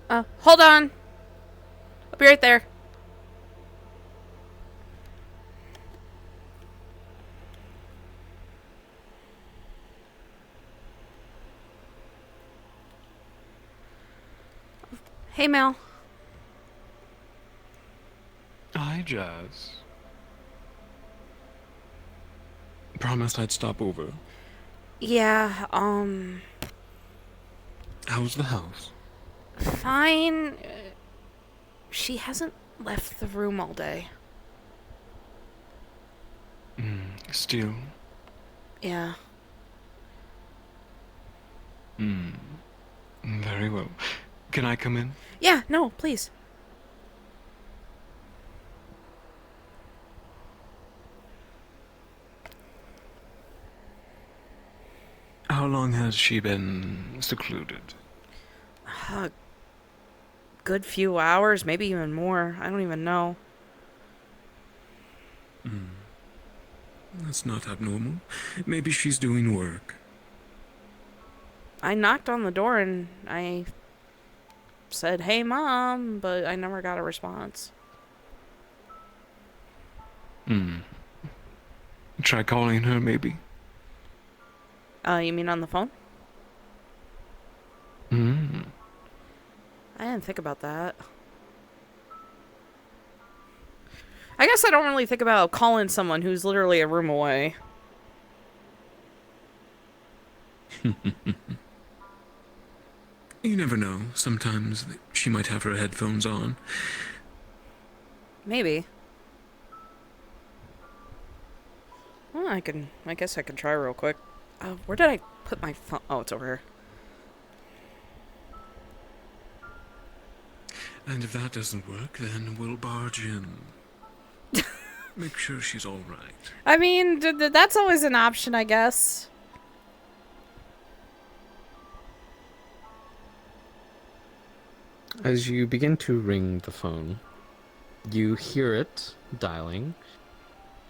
Hold on. I'll be right there. Hey, Mel. Hi, Jazz. Promised I'd stop over. Yeah, How's the house? fine. She hasn't left the room all day. Still? Yeah. Hmm. Very well. Can I come in? Yeah, no, please. How long has she been secluded? A good few hours, maybe even more. I don't even know. That's not abnormal. Maybe she's doing work. I knocked on the door and I said, "Hey, Mom," but I never got a response. Hmm. Try calling her, maybe? You mean on the phone? Hmm. I didn't think about that. I guess I don't really think about calling someone who's literally a room away. You never know. Sometimes she might have her headphones on. Maybe. Well, I guess I can try real quick. Where did I put my phone? Oh, it's over here. And if that doesn't work, then we'll barge in. Make sure she's all right. I mean, that's always an option, I guess. As you begin to ring the phone, you hear it dialing,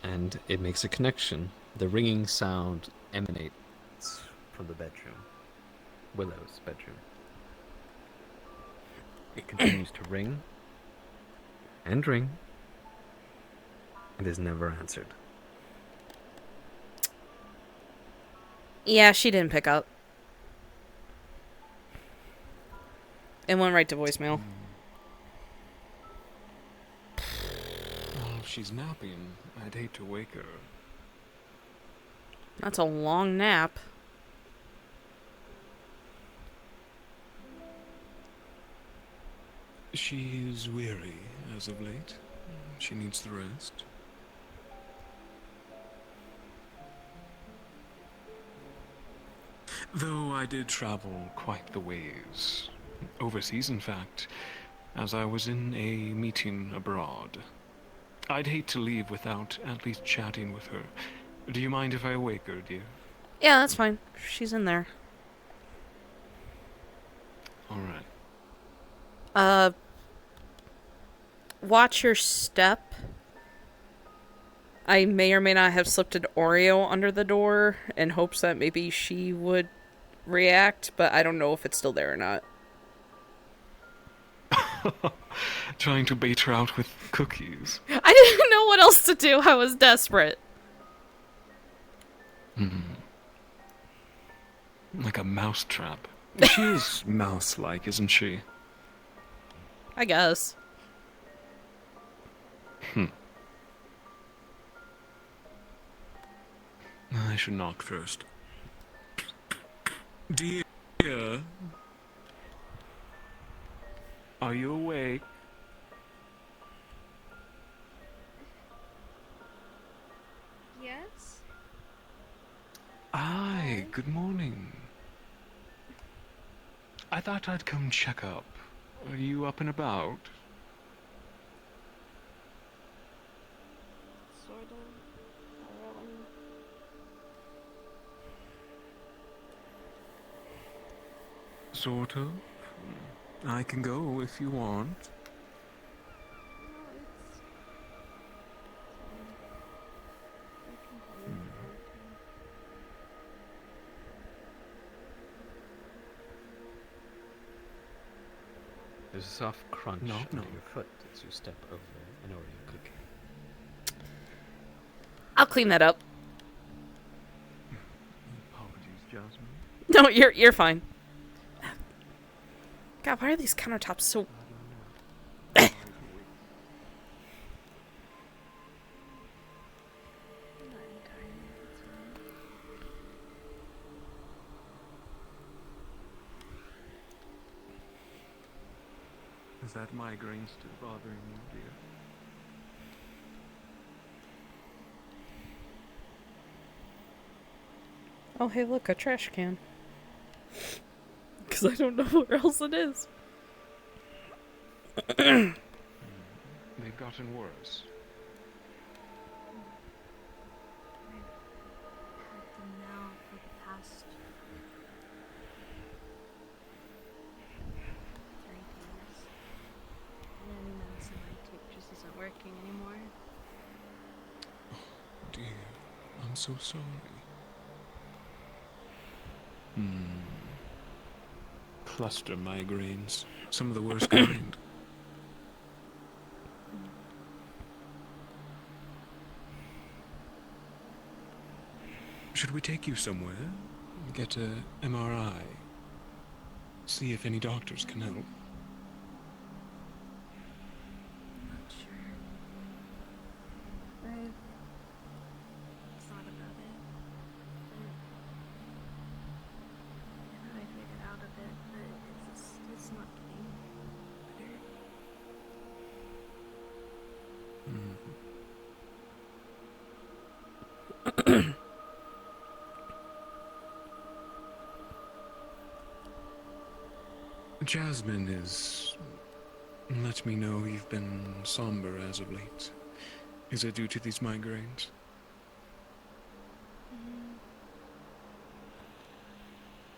and it makes a connection. The ringing sound emanates from the bedroom, Willow's bedroom. It continues to ring and ring, and is never answered. Yeah, she didn't pick up. It went right to voicemail. Well, if she's napping, I'd hate to wake her. That's a long nap. She's weary as of late. She needs the rest. Though I did travel quite the ways. Overseas, in fact, as I was in a meeting abroad. I'd hate to leave without at least chatting with her. Do you mind if I wake her, dear? Yeah, that's fine. She's in there. All right. Uh, watch your step. I may or may not have slipped an Oreo under the door in hopes that maybe she would react, but I don't know if it's still there or not. Trying to bait her out with cookies. I didn't know what else to do. I was desperate. Like a mousetrap. She is mouse-like, isn't she? I guess. I should knock first. Dear, are you awake? Yes? Hi, good morning. I thought I'd come check up. Are you up and about? Sort of. Not really. Sort of. I can go if you want. No, it's fine. I can wait for it. There's a soft crunch Knock, under knock. your foot as you step over an Oreo cookie. I'll clean that up. Apologies, Jasmine. No, you're fine. God, why are these countertops so... Sorry to wait. Not entirely, it's fine. Is that migraine still bothering you, dear? Oh, hey, look, a trash can. Because I don't know where else it is. They've gotten worse. I've had them now for the past 3 days. And any medicine I take just isn't working anymore. Dear, I'm so sorry. Cluster migraines. Some of the worst kind. Should we take you somewhere? Get a MRI? See if any doctors can help. I'm not sure. I've thought about it. And I figured out a bit, but it's not getting better. Jasmine is... Let me know you've been somber as of late. Is it due to these migraines?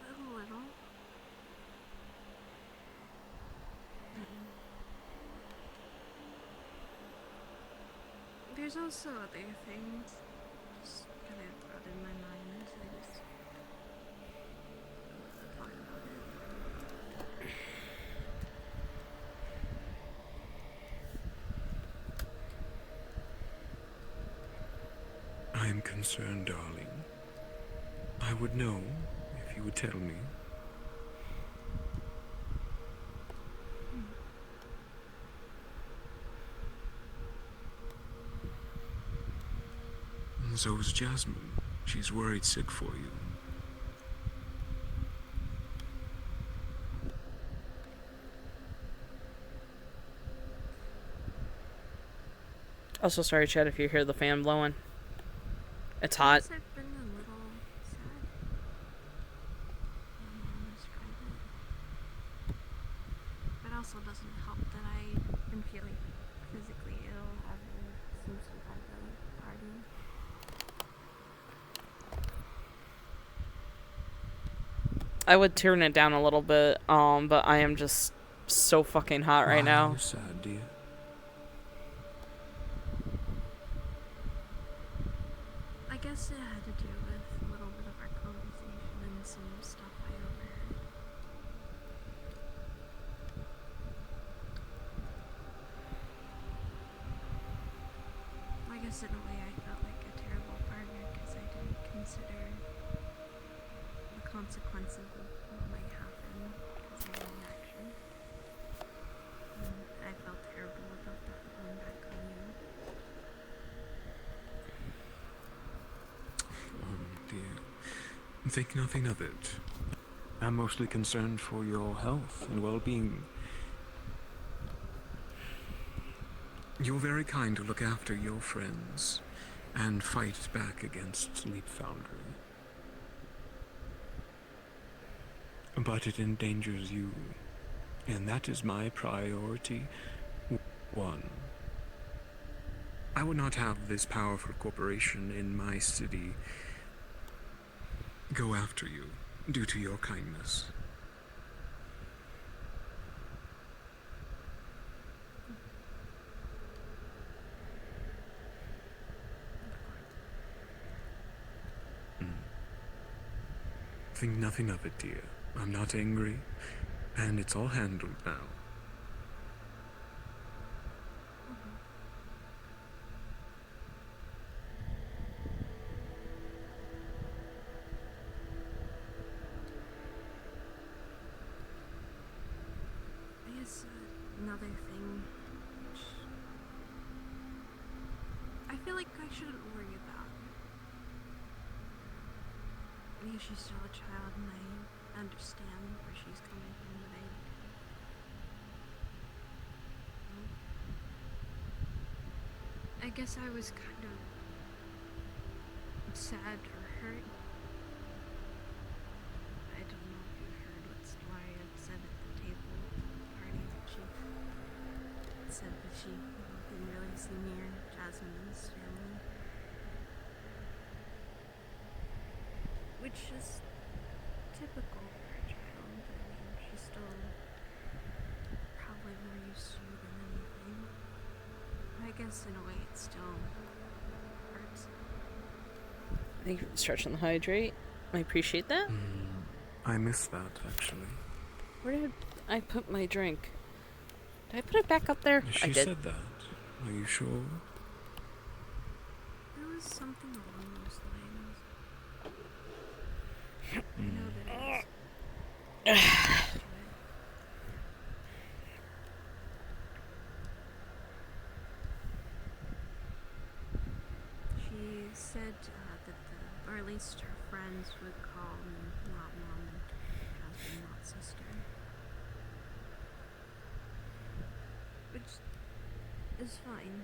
A little. There's also other things just kind of brought in my mind, so I just talk about it. I am concerned, darling. I would know if you would tell me. So is Jasmine. She's worried sick for you. Also, sorry, Chad, if you hear the fan blowing. It's I hot. guess I've been a little sad. I don't know how to describe it. But also doesn't help that I am feeling physically ill since we had the party. I would turn it down a little bit, but I am just so fucking hot right Why are now. you sad, dear? I guess it had to do with a little bit of our conversation and some stuff I overheard. I guess in a way I felt like a terrible partner because I didn't consider the consequences of what might happen because of my action. And I felt terrible about that going back on you. Dear, think nothing of it. I'm mostly concerned for your health and well-being. You're very kind to look after your friends and fight back against Sleep Foundry. But it endangers you, and that is my priority 1. I would not have this powerful corporation in my city go after you due to your kindness. Think nothing of it, dear. I'm not angry, and it's all handled now. shouldn't worry about. Yeah, she's still a child, and I understand where she's coming from, but I guess I was kind of sad or hurt. I don't know if you heard what Story had said at the table at the party, that she said that she didn't really see me or Jasmine's family. Which is typical for a child. I mean, she's still probably more used to you than anything. I guess in a way it still hurts. Thank you for stretching the hydrate. I appreciate that. I missed that, actually. Where did I put my drink? Did I put it back up there? She I did. said that. Are you sure? There was something along those lines. I know that it was. She said that or at least her friends would call me not mom and Jasmine not sister. Which is fine.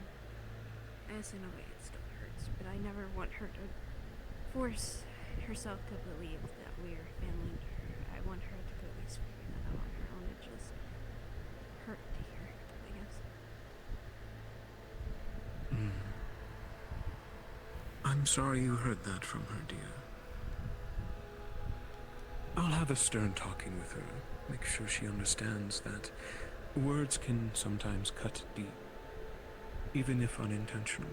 I guess in a way it still hurts, but I never want her to force herself to believe that we're family to her. I want her to at least figure that out on her own. It just hurt to hear, I guess. I'm sorry you heard that from her, dear. I'll have a stern talking with her. Make sure she understands that words can sometimes cut deep, even if unintentional.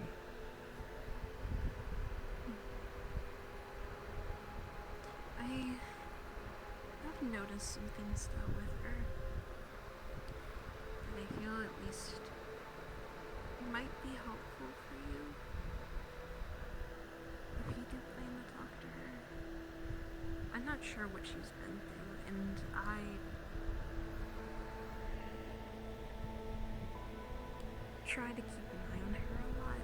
I've noticed some things though with her that I feel at least might be helpful for you if you do plan to talk to her. I'm not sure what she's been through, and I try to keep an eye on her a lot.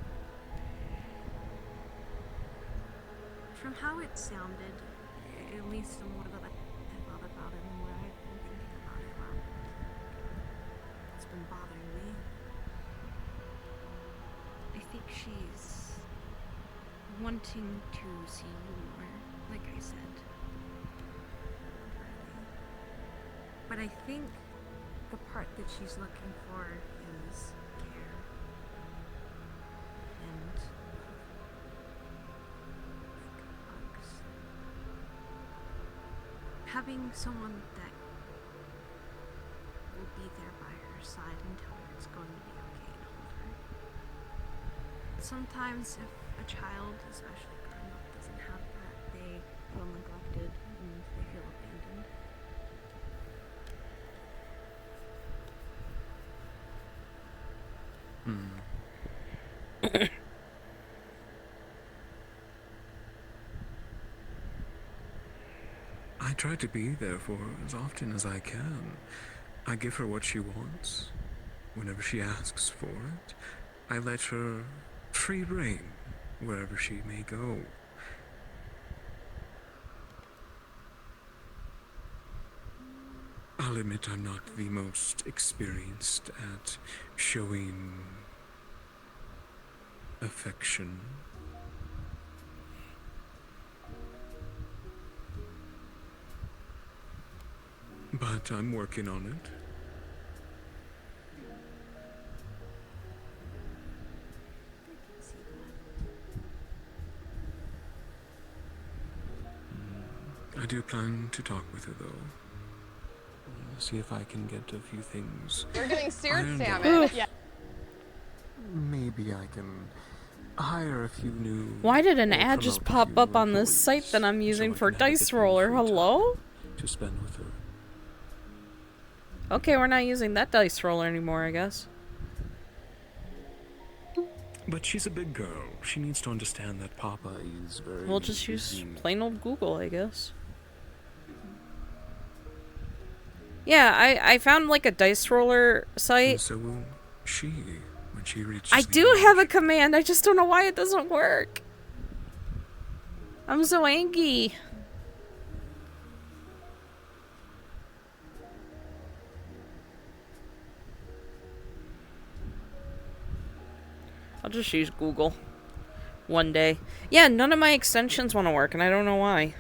From how it sounded, at least the more that I thought about it, the more I've been thinking about it, wow, it's been bothering me. I think she's wanting to see you more, like I said. But I think the part that she's looking for is care and hugs. Having someone that will be there by her side and tell her it's going to be okay and hold her. Sometimes if a child, especially growing up, doesn't have that, they feel neglected and they feel abandoned. I try to be there for her as often as I can. I give her what she wants. Whenever she asks for it, I let her free rein wherever she may go. I'll admit I'm not the most experienced at showing affection. But I'm working on it. I can see that. I do plan to talk with her, though. See if I can get a few things. You're getting seared ironed salmon. out. Yeah. Maybe I can hire a few new. Why did an or ad just promote a pop few up on this employees site that I'm so using I for can have a bit Dice more Roller? free time Hello? to spend with her. Okay, we're not using that Dice Roller anymore, I guess. But she's a big girl. She needs to understand that Papa is very. We'll just use busy. plain old Google, I guess. Yeah, I found like a Dice Roller And site. so will she when she reaches I the do age. have a command, I just don't know why it doesn't work. I'm so angry. I'll just use Google one day. Yeah, none of my extensions want to work, and I don't know why.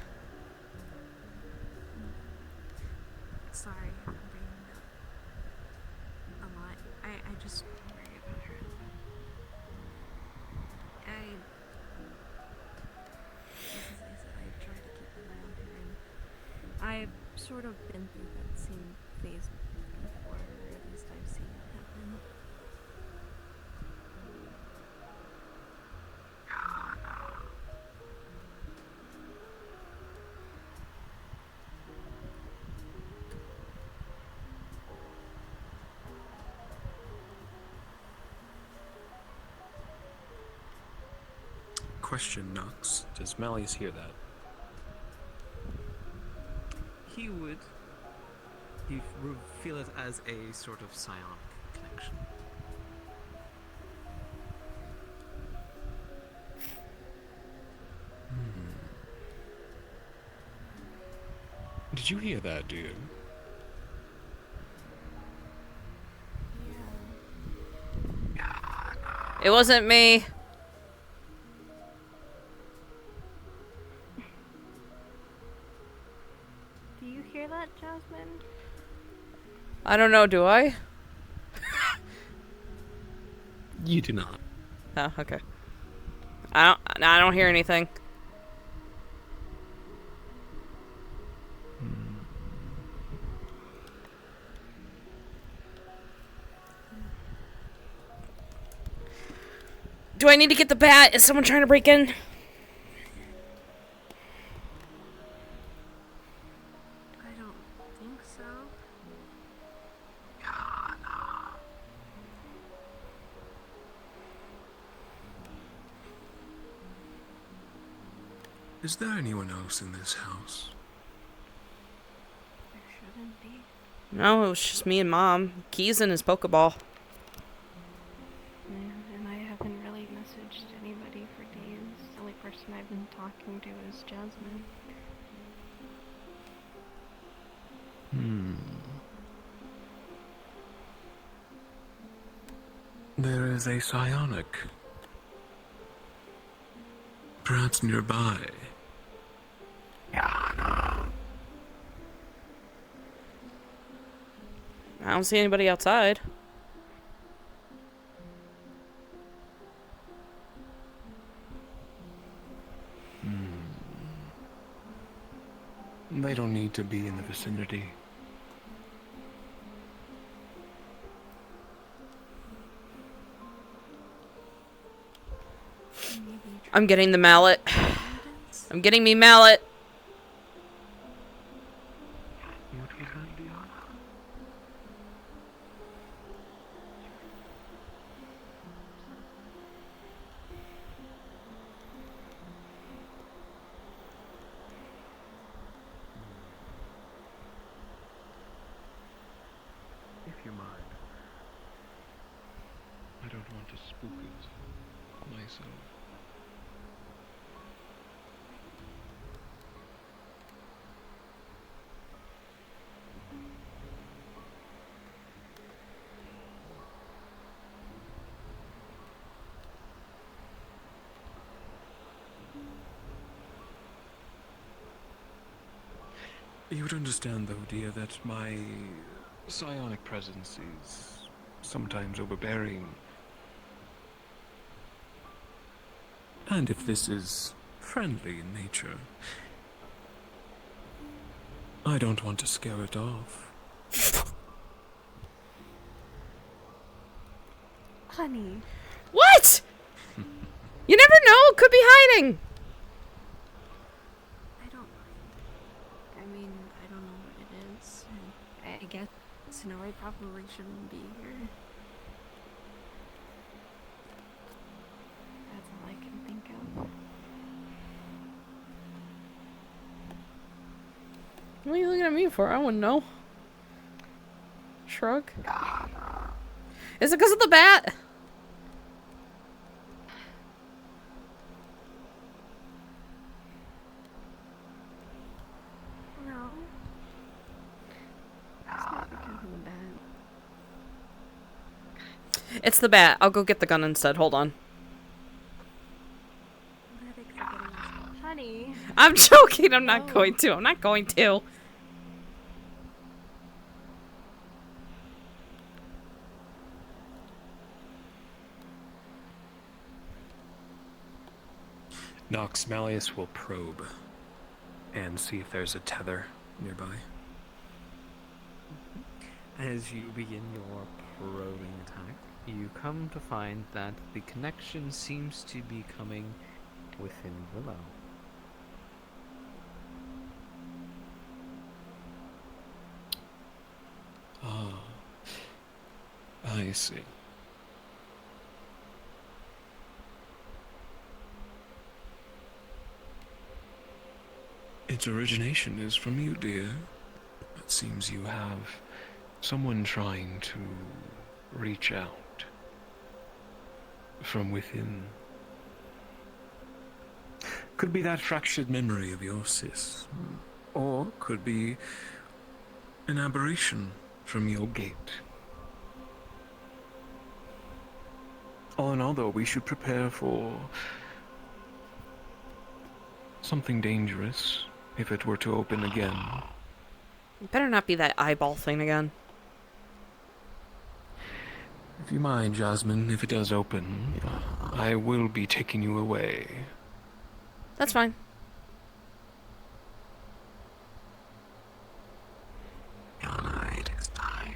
Sorry, I'm bringing up a lot. I just worry about her. As I said, I try to keep an eye on her, and I've sort of been through that same phase before, or at least I've seen it happen. Question, Knox. Does Malius hear that? He would. He would feel it as a sort of psionic connection. Did you hear that, dear? It wasn't me. Do you hear that, Jasmine? I don't know, do I? You do not. Oh, okay. I don't hear anything. Do I need to get the bat? Is someone trying to break in? I don't think so. Is there anyone else in this house? There shouldn't be. No, it was just me and Mom. Keys in his Pokeball. Yeah, and I haven't really messaged anybody for days. The only person I've been talking to is Jasmine. There is a psionic. Perhaps nearby. I don't see anybody outside. They don't need to be in the vicinity. Maybe I'm getting the mallet. evidence? I'm getting me mallet. What was that, dear? If you mind. I don't want to spook it myself. You would understand, though, dear, that my psionic presence is sometimes overbearing. And if this is friendly in nature, I don't want to scare it off. Honey. What? You never know. Could be hiding. I mean, I don't know what it is. I guess, no, I probably shouldn't be here. That's all I can think of. What are you looking at me for? I wouldn't know. Shrug. Is it because of the bat? It's the bat. I'll go get the gun instead. Hold on. Honey. I'm joking. I'm not No. going to. I'm not going to. Nox, Malius will probe and see if there's a tether nearby. As you begin your probing attack, you come to find that the connection seems to be coming within Willow. Ah, I see. Its origination is from you, dear. It seems you have someone trying to reach out from within. Could be that fractured memory of your sis, or could be an aberration from your gate. All in all, though, we should prepare for something dangerous if it were to open again. It better not be that eyeball thing again. If you mind, Jasmine, if it does open, I will be taking you away. That's fine. It is time.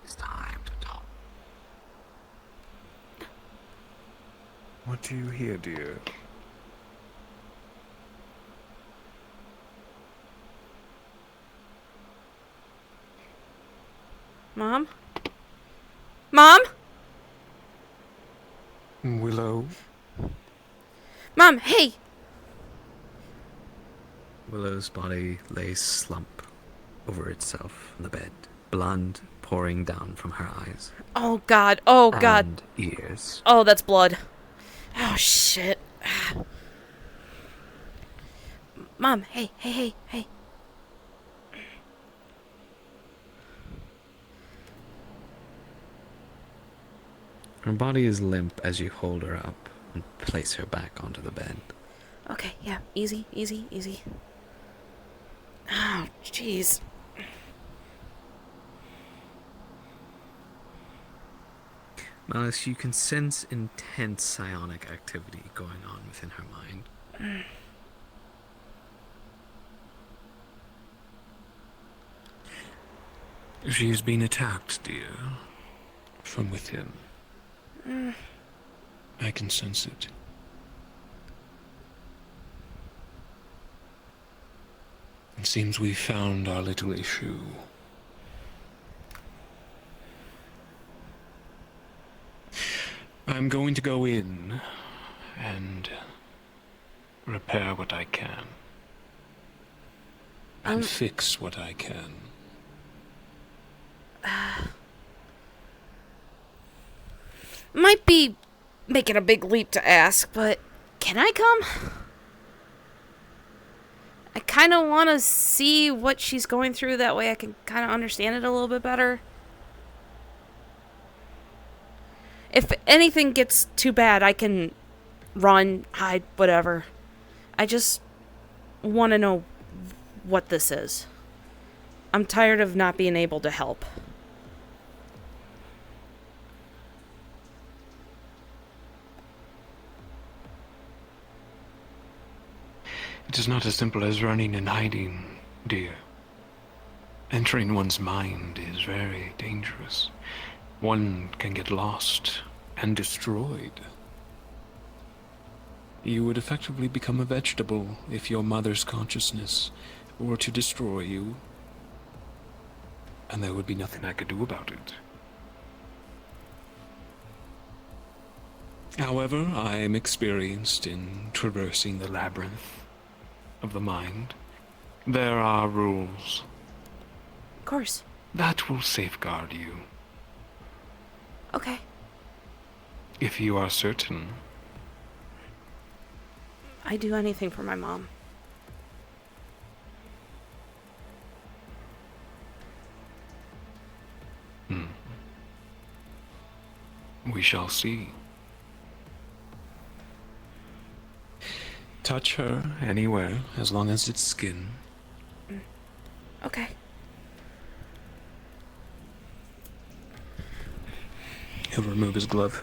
It's time to talk. What do you hear, dear? Mom? Mom? Willow? Mom, hey! Willow's body lays slump over itself on the bed, blood pouring down from her eyes. Oh god, oh god. And ears. Oh, that's blood. Oh shit. Mom, hey, hey, hey, hey. Her body is limp as you hold her up and place her back onto the bed. Okay, yeah, easy, easy, easy. Oh, jeez. Malice, you can sense intense psionic activity going on within her mind. She has been attacked, dear. From within. I can sense it. It seems we found our little issue. I'm going to go in and repair what I can. And fix what I can. Might be making a big leap to ask, but can I come? I kind of want to see what she's going through. That way I can kind of understand it a little bit better. If anything gets too bad, I can run, hide, whatever. I just want to know what this is. I'm tired of not being able to help. It is not as simple as running and hiding, dear. Entering one's mind is very dangerous. One can get lost and destroyed. You would effectively become a vegetable if your mother's consciousness were to destroy you, and there would be nothing I could do about it. However, I am experienced in traversing the labyrinth of the mind. There are rules. Of course. That will safeguard you. Okay. If you are certain. I'd do anything for my mom. We shall see. Touch her anywhere, as long as it's skin. Okay. He'll remove his glove.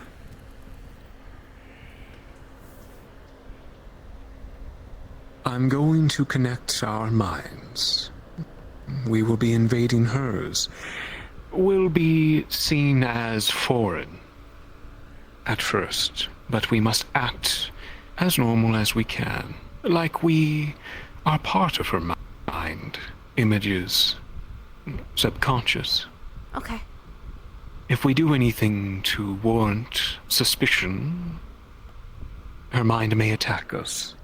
I'm going to connect our minds. We will be invading hers. We'll be seen as foreign at first, but we must act as normal as we can, like we are part of her mind, images, subconscious. Okay. If we do anything to warrant suspicion, her mind may attack us.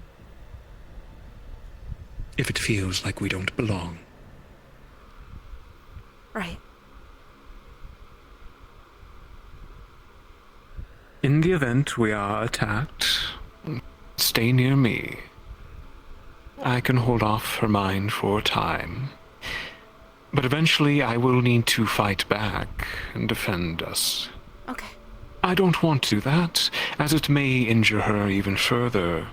If it feels like we don't belong. Right. In the event we are attacked, stay near me. I can hold off her mind for a time. But eventually I will need to fight back and defend us. Okay. I don't want to do that, as it may injure her even further.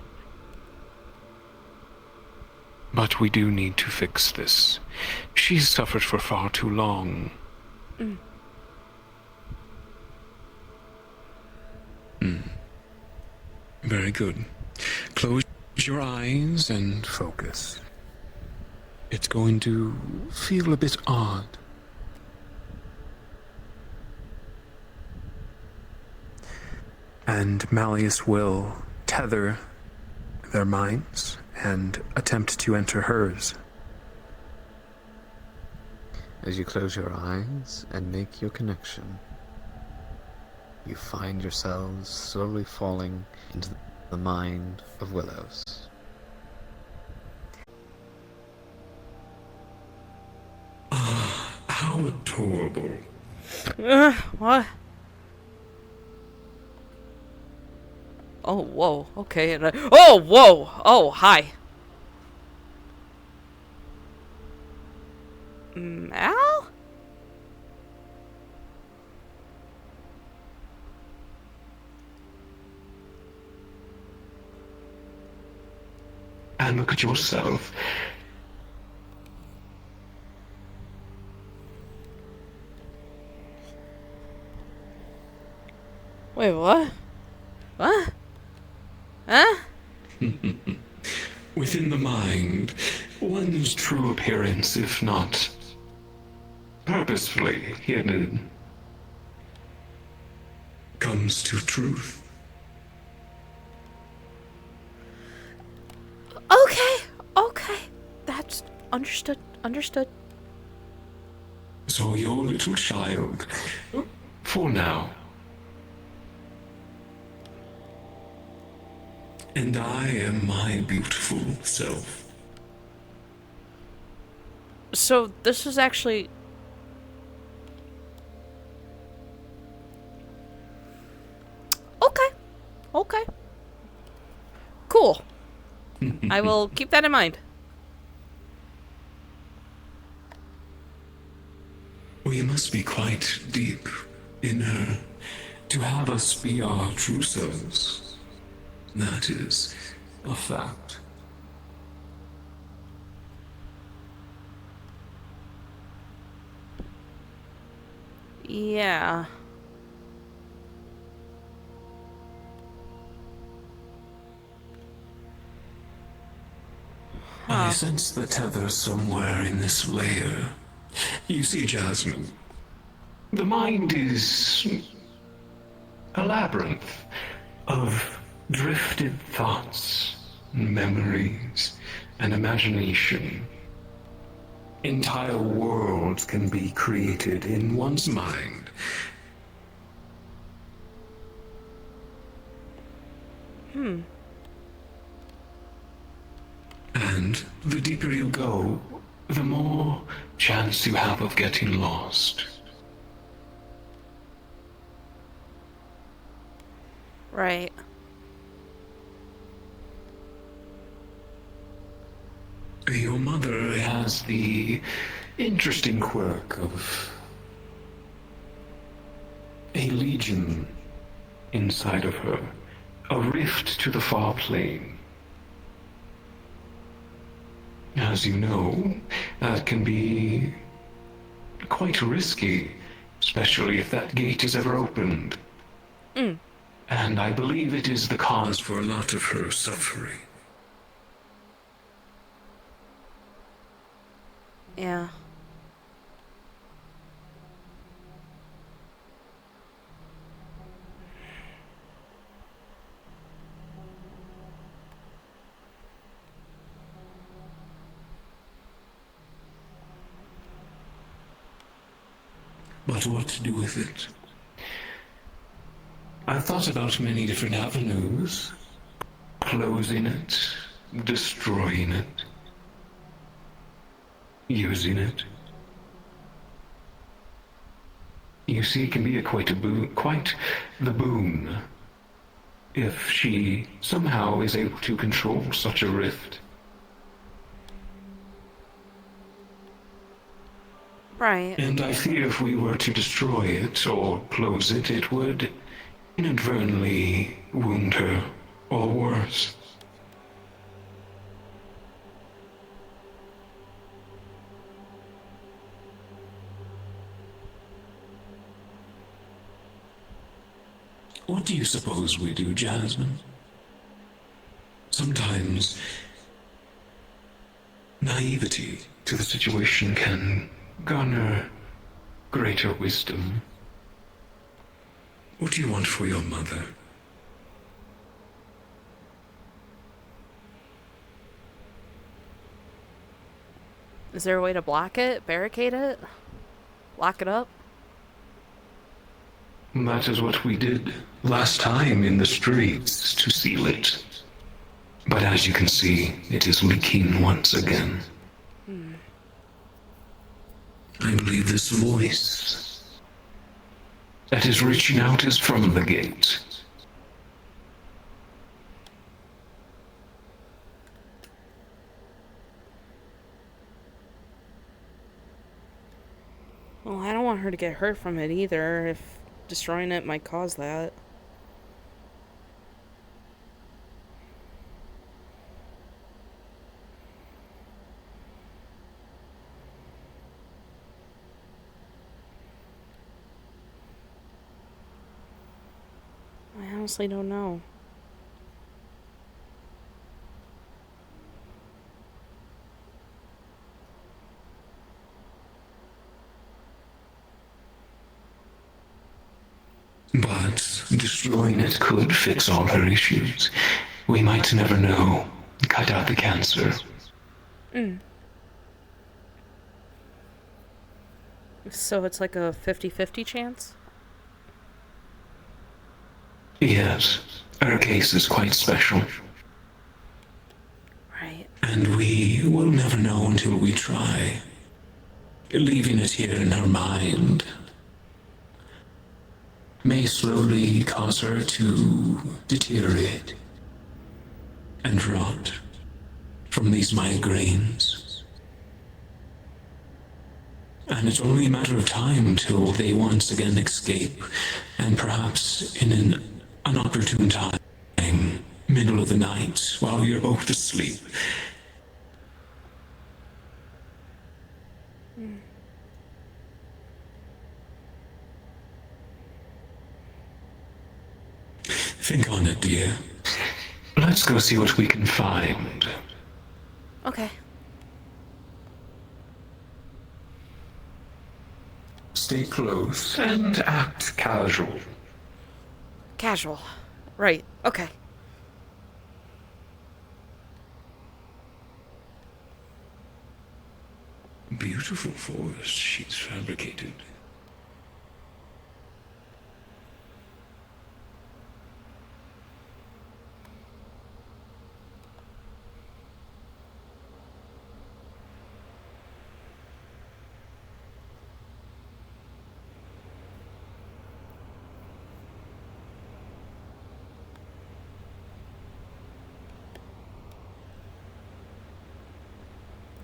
But we do need to fix this. She's suffered for far too long. Very good. Close your eyes and focus. It's going to feel a bit odd. And Malius will tether their minds and attempt to enter hers. As you close your eyes and make your connection, you find yourselves slowly falling into the mind of Willows. How adorable. What? Oh, whoa. Okay. Oh, whoa. Oh, hi. Mal? And look at yourself. Wait, what? What? Huh? Within the mind, one's true appearance, if not purposefully hidden, comes to truth. Okay. Okay. That's understood. Understood. So your little child, for now. And I am my beautiful self. So this is actually... Okay. Okay. Cool. I will keep that in mind. We must be quite deep in her to have us be our true selves. That is a fact. Yeah. I sense the tether somewhere in this layer. You see, Jasmine, the mind is a labyrinth of drifted thoughts, memories, and imagination. Entire worlds can be created in one's mind. And the deeper you go, the more chance you have of getting lost. Right. Your mother has the interesting quirk of a legion inside of her, a rift to the far plane. As you know, that can be quite risky, especially if that gate is ever opened. And I believe it is the cause for a lot of her suffering. Yeah. But what to do with it? I've thought about many different avenues. Closing it, destroying it, using it. You see, it can be quite the boon, if she somehow is able to control such a rift. Right. And I fear if we were to destroy it or close it, it would inadvertently wound her, or worse. What do you suppose we do, Jasmine? Sometimes naivety to the situation can garner greater wisdom. What do you want for your mother? Is there a way to block it? Barricade it? Lock it up? That is what we did last time in the streets to seal it. But as you can see, it is leaking once again. I believe this voice that is reaching out is from the gate. Well, I don't want her to get hurt from it either, if destroying it might cause that. I honestly don't know. But destroying it could fix all her issues. We might never know. Cut out the cancer. So it's like a 50-50 chance? Yes, her case is quite special. Right. And we will never know until we try. Leaving it here in her mind may slowly cause her to deteriorate and rot from these migraines. And it's only a matter of time until they once again escape, and perhaps in an inopportune time, middle of the night, while you're both asleep. Think on it, dear. Let's go see what we can find. Okay. Stay close and act casual. Casual. Right. Okay. Beautiful forest she's fabricated.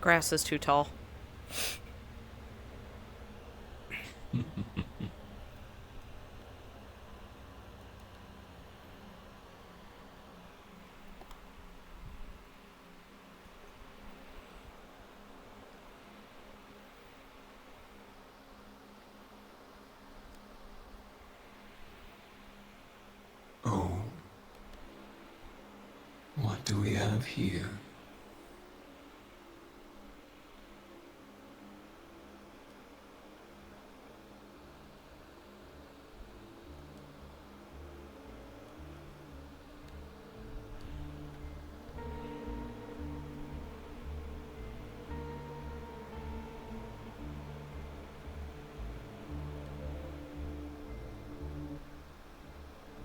Grass is too tall. do we have here?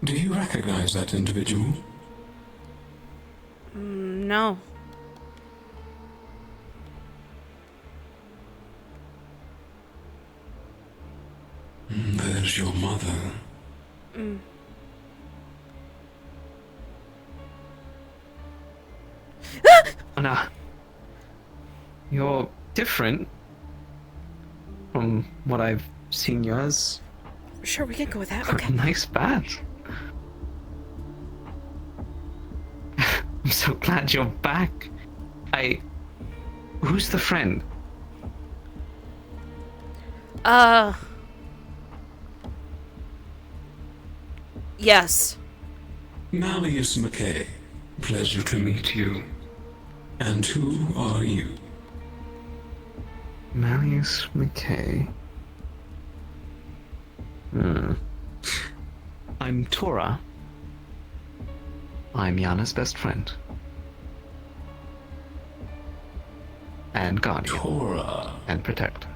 Do you recognize that individual? No. There's your mother. Anna, you're different from what I've seen you as. Sure, we can go with that. Okay. Nice badge. I'm so glad you're back. Who's the friend? Yes. Malius McKay. Pleasure to meet you. And who are you? Malius McKay. I'm Tora. I'm Yana's best friend. And guardian. Tora. And protector.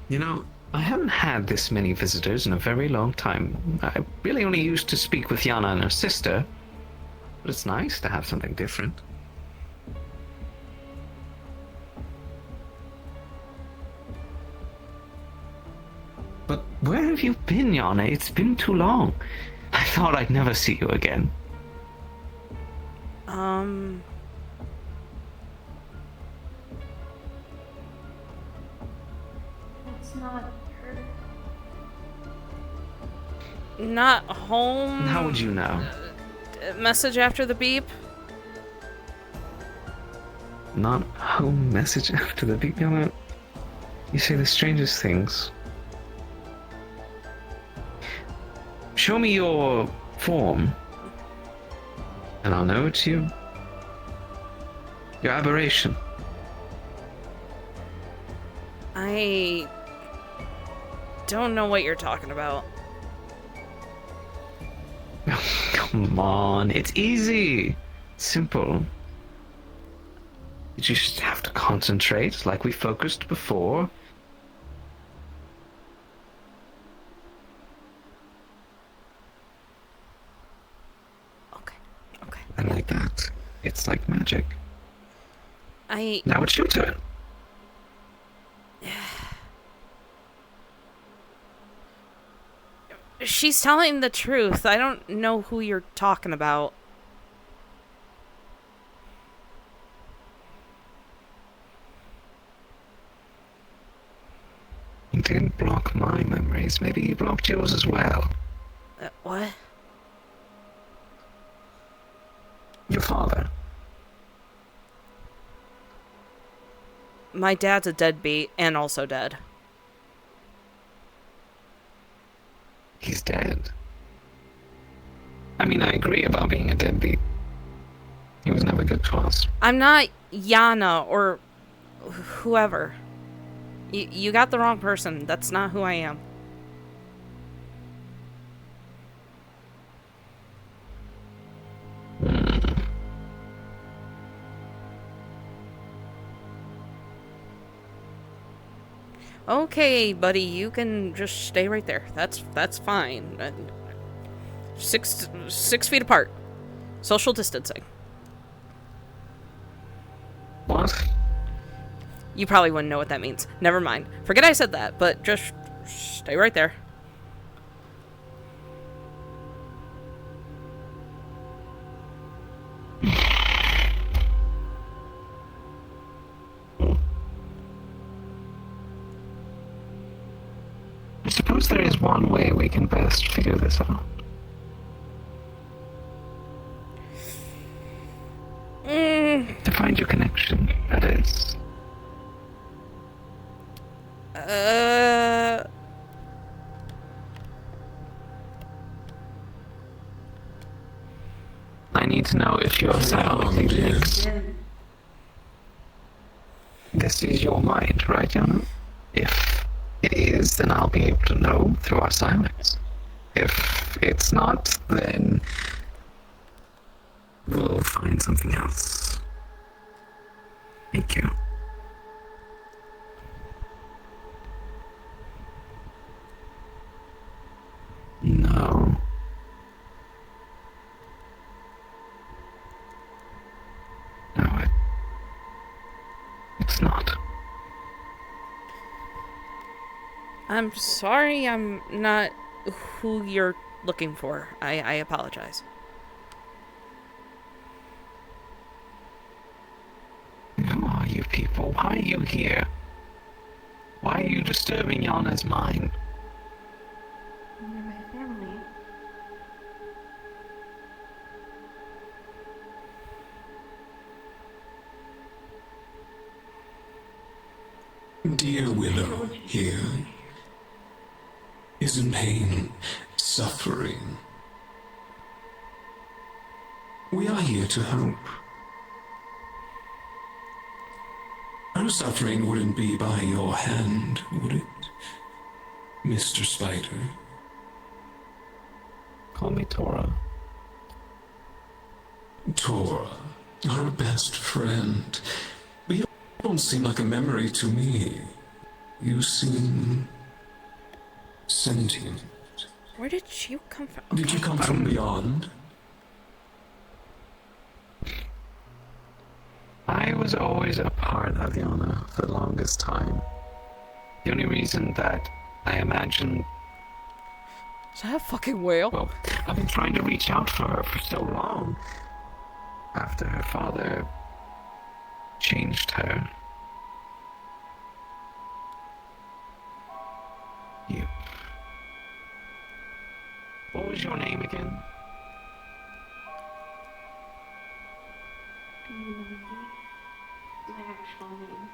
You know, I haven't had this many visitors in a very long time. I really only used to speak with Yana and her sister, but it's nice to have something different. But where have you been, Yana? It's been too long. I thought I'd never see you again. That's not her. Not home. How would you know? Message after the beep. Not home message after the beep, Yana. You say the strangest things. Show me your form, and I'll know it's you. Your aberration. I don't know what you're talking about. Come on, it's easy. Simple. You just have to concentrate like we focused before. Okay. And like that, it's like magic. I Now it's your turn. She's telling the truth. I don't know who you're talking about. You didn't block my memories. Maybe you blocked yours as well. What? Your father. My dad's a deadbeat and also dead. He's dead. I mean, I agree about being a deadbeat. He was never good to us. I'm not Yana or whoever. You got the wrong person. That's not who I am. Okay, buddy, you can just stay right there. That's fine. 6 feet apart. Social distancing. What? You probably wouldn't know what that means. Never mind. Forget I said that, but just stay right there. I suppose there is one way we can best figure this out. To find your connection, that is. to know if you're silently thinks this is your mind, right, Yana? If it is, then I'll be able to know through our silence. If it's not, then we'll find something else. Thank you. No. No, it's not. I'm sorry, I'm not who you're looking for. I apologize. Who are you people? Why are you here? Why are you disturbing Yana's mind? You're my family. Dear Willow here is in pain, suffering. We are here to help. Her suffering wouldn't be by your hand, would it, Mr. Spider? Call me Tora. Tora, our best friend. But you don't seem like a memory to me. You seem sentient. Where did you come from? Did you come from beyond? I was always a part of Yana for the longest time. The only reason that I imagined, Is that a fucking whale? well, I've been trying to reach out for her for so long. After her father changed her. You. What was your name again? My actual name.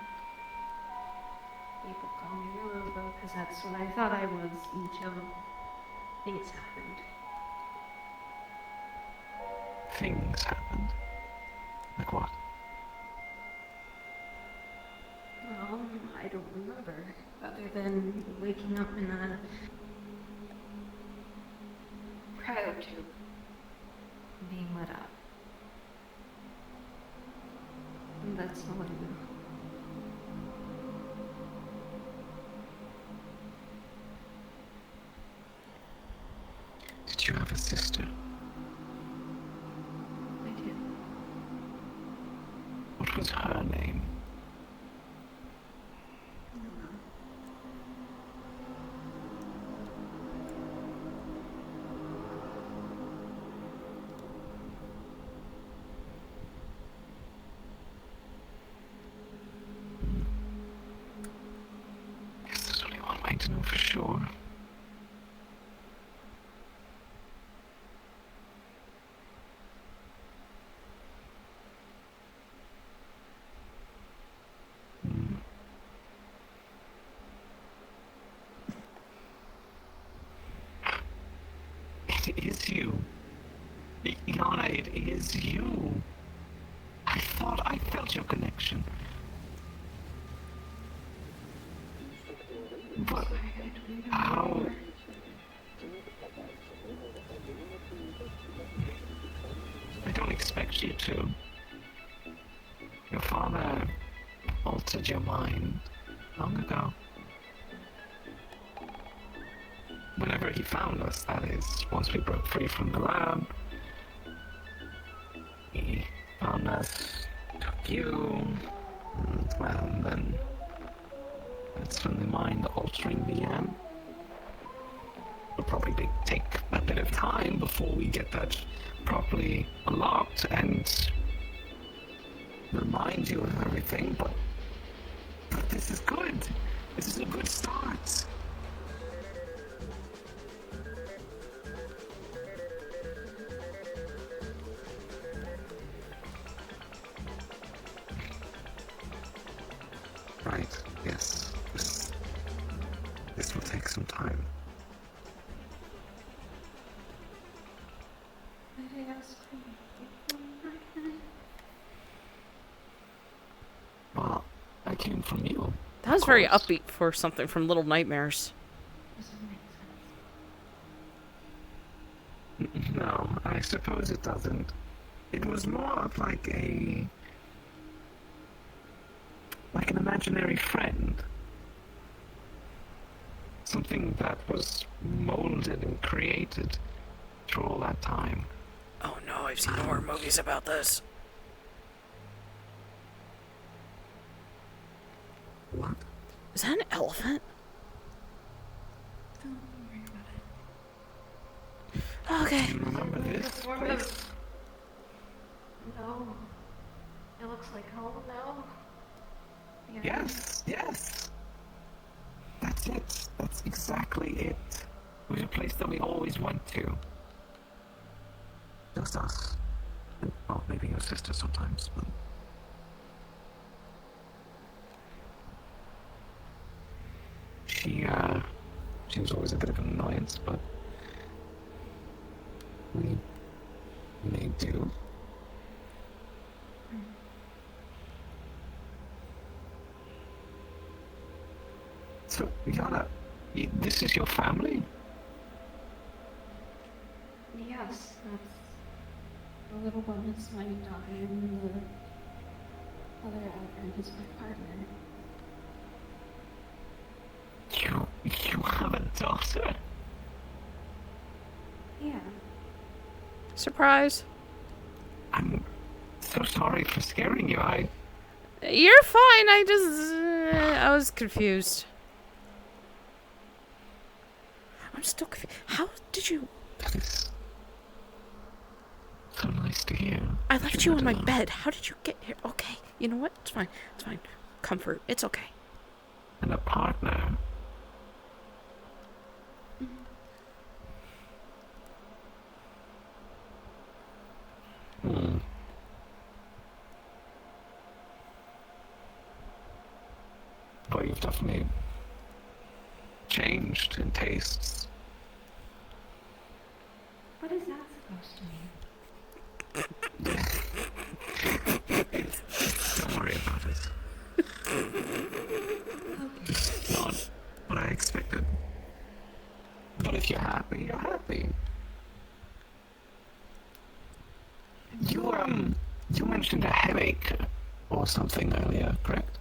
People call me Willow though, because that's what I thought I was until things happened. Things happened. Like what? Well, I don't remember, other than waking up in a cryotube and being lit up. And that's all I know. Did you have a sister? I did. What was her name? Guess there's only one way to know for sure. It is you. Yana, it is you. I thought I felt your connection. But how? I don't expect you to. Your father altered your mind long ago. Whenever he found us, that is, once we broke free from the lab, he found us, took you, and well, then that's when the mind altering began. It'll probably take a bit of time before we get that properly unlocked and remind you of everything, but this is good. This is a good start. Right, yes. This will take some time. Did I ask for you? came from you. That was very course. upbeat for something from Little Nightmares. Doesn't make sense. No, I suppose it doesn't. It was more of like an imaginary friend. Something that was molded and created through all that time. Oh no, I've seen horror movies about this. What? Is that an elephant? Don't worry about it. Okay. Do you remember this place? No. It looks like home now. Yeah. Yes, yes. That's it. That's exactly it. It was a place that we always went to. Just us. And, well, maybe your sister sometimes, but... She was always a bit of an annoyance, but... we made do. So, Yana, this is your family? Yes, that's the little one is my daughter, and the other Advent is my partner. You have a daughter? Yeah. Surprise. I'm so sorry for scaring you. You're fine. I was confused. I'm still confused. How did you... That is so nice to hear. I left you You're on my not alone. bed. How did you get here? Okay. You know what? It's fine. It's fine. Comfort. It's okay. And a partner. Hmm. But you've definitely changed in tastes. What is that supposed to mean? Don't worry about it. It's not what I expected. But if you're happy, you're happy. You mentioned a headache or something earlier, correct?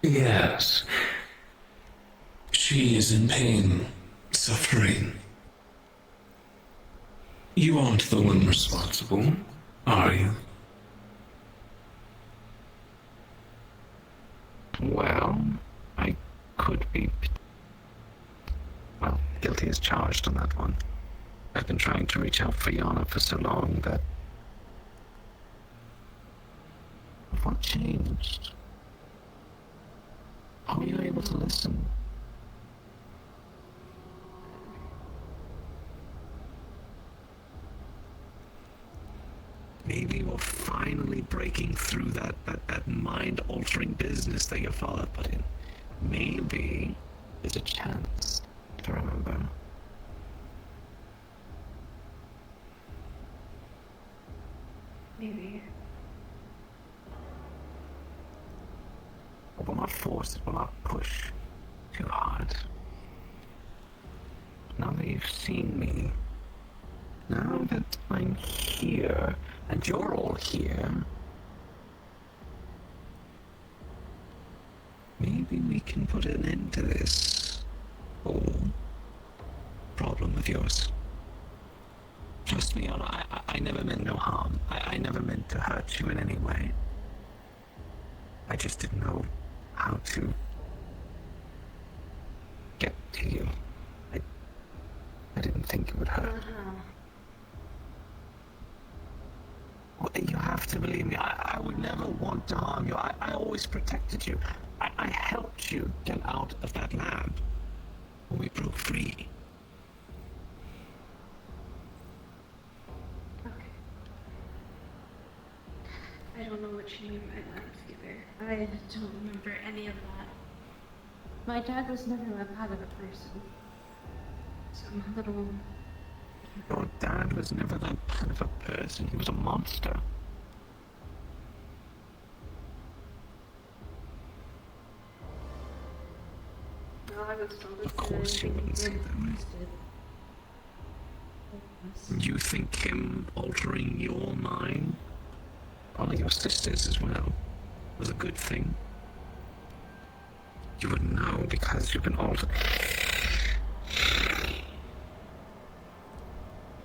Yes. She is in pain, suffering. You aren't the one responsible, are you? Well, I could be... Well, guilty as charged on that one. I've been trying to reach out for Yana for so long that... What changed? How were you able to listen? Maybe we're finally breaking through that mind-altering business that your father put in. Maybe there's a chance to remember. Maybe. It will not force, it will not push too hard. Now that you've seen me, now that I'm here, and you're all here, maybe we can put an end to this whole problem of yours. Trust me, Anna, I never meant no harm. I never meant to hurt you in any way. I just didn't know how to get to you. I didn't think it would hurt. Well, you have to believe me. I would never want to harm you. I always protected you. I helped you get out of that lab when we broke free. Okay. I don't know what you mean by that either. I don't remember any of that. My dad was never that bad of a person. So I'm a little... Your dad was never that kind of a person. He was a monster. Of course you wouldn't say that. You think him altering your mind, probably your sister's as well, was a good thing? You wouldn't know because you've been altered.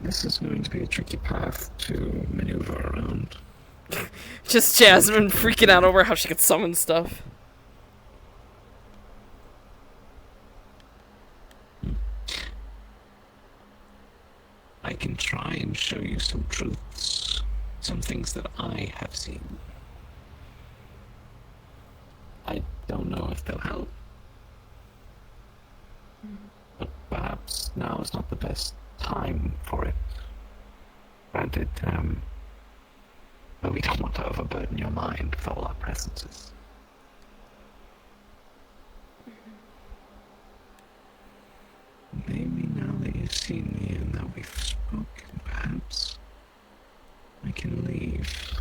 This is going to be a tricky path to maneuver around. Just Jasmine freaking out over how she could summon stuff. I can try and show you some truths, some things that I have seen. I don't know if they'll help, but perhaps now is not the best time for it. Granted, but we don't want to overburden your mind with all our presences. Maybe now that you've seen me and that we've spoken, perhaps I can leave.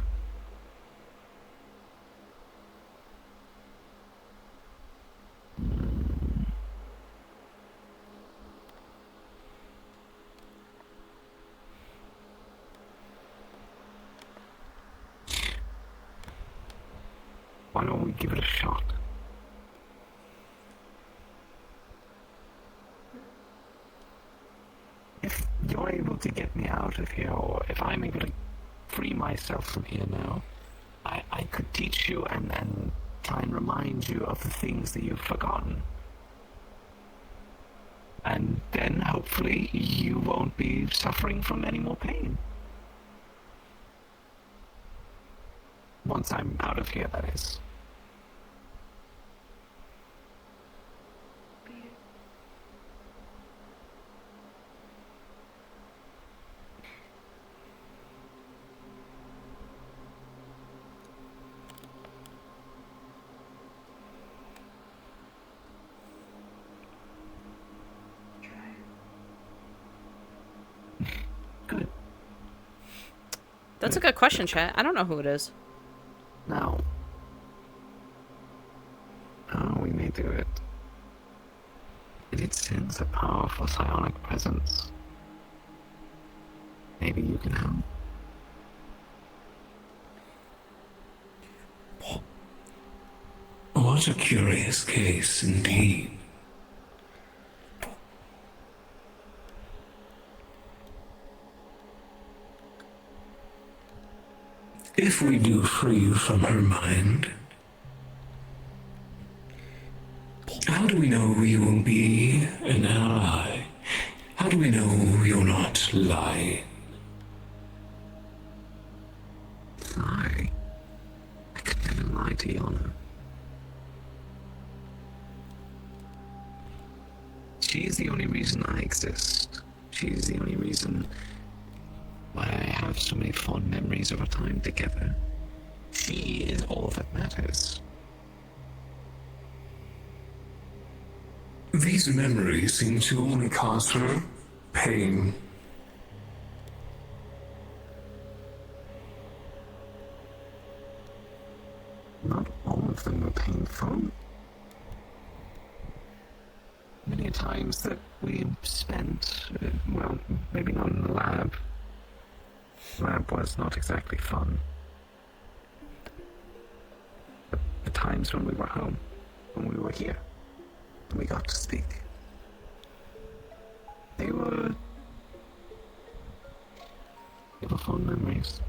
Why don't we give it a shot? If you're able to get me out of here, or if I'm able to free myself from here now, I could teach you and then try and remind you of the things that you've forgotten. And then hopefully you won't be suffering from any more pain. Once I'm out of here, that is. Good. That's a good question, chat. I don't know who it is. Now, we may do it. It sends a powerful psionic presence. Maybe you can help. What a curious case indeed. If we do free you from her mind, how do we know you will be an ally? How do we know you're not lying? Lie? I could never lie to Yana. She is the only reason I exist. She is the only reason why I have so many fond memories of our time together. She is all that matters. These memories seem to only cause her pain. Not all of them were painful. Many times that we spent, well, maybe not in the lab. The lab was not exactly fun. But the times when we were home, when we were here, when we got to speak, they were fun memories.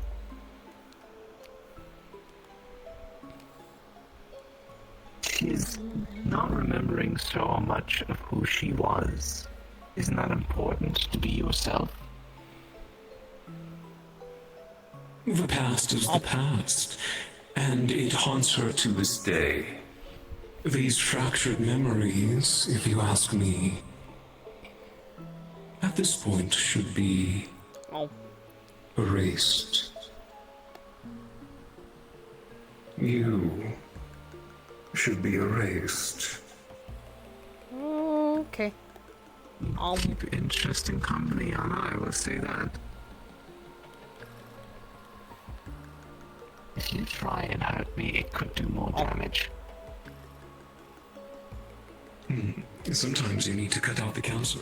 She's not remembering so much of who she was. Isn't that important, to be yourself? The past is the past, and it haunts her to this day. These fractured memories, if you ask me, at this point should be erased. You should be erased. Okay. Keep interesting company, Anna, I will say that. If you try and hurt me, it could do more damage. Sometimes you need to cut out the cancer.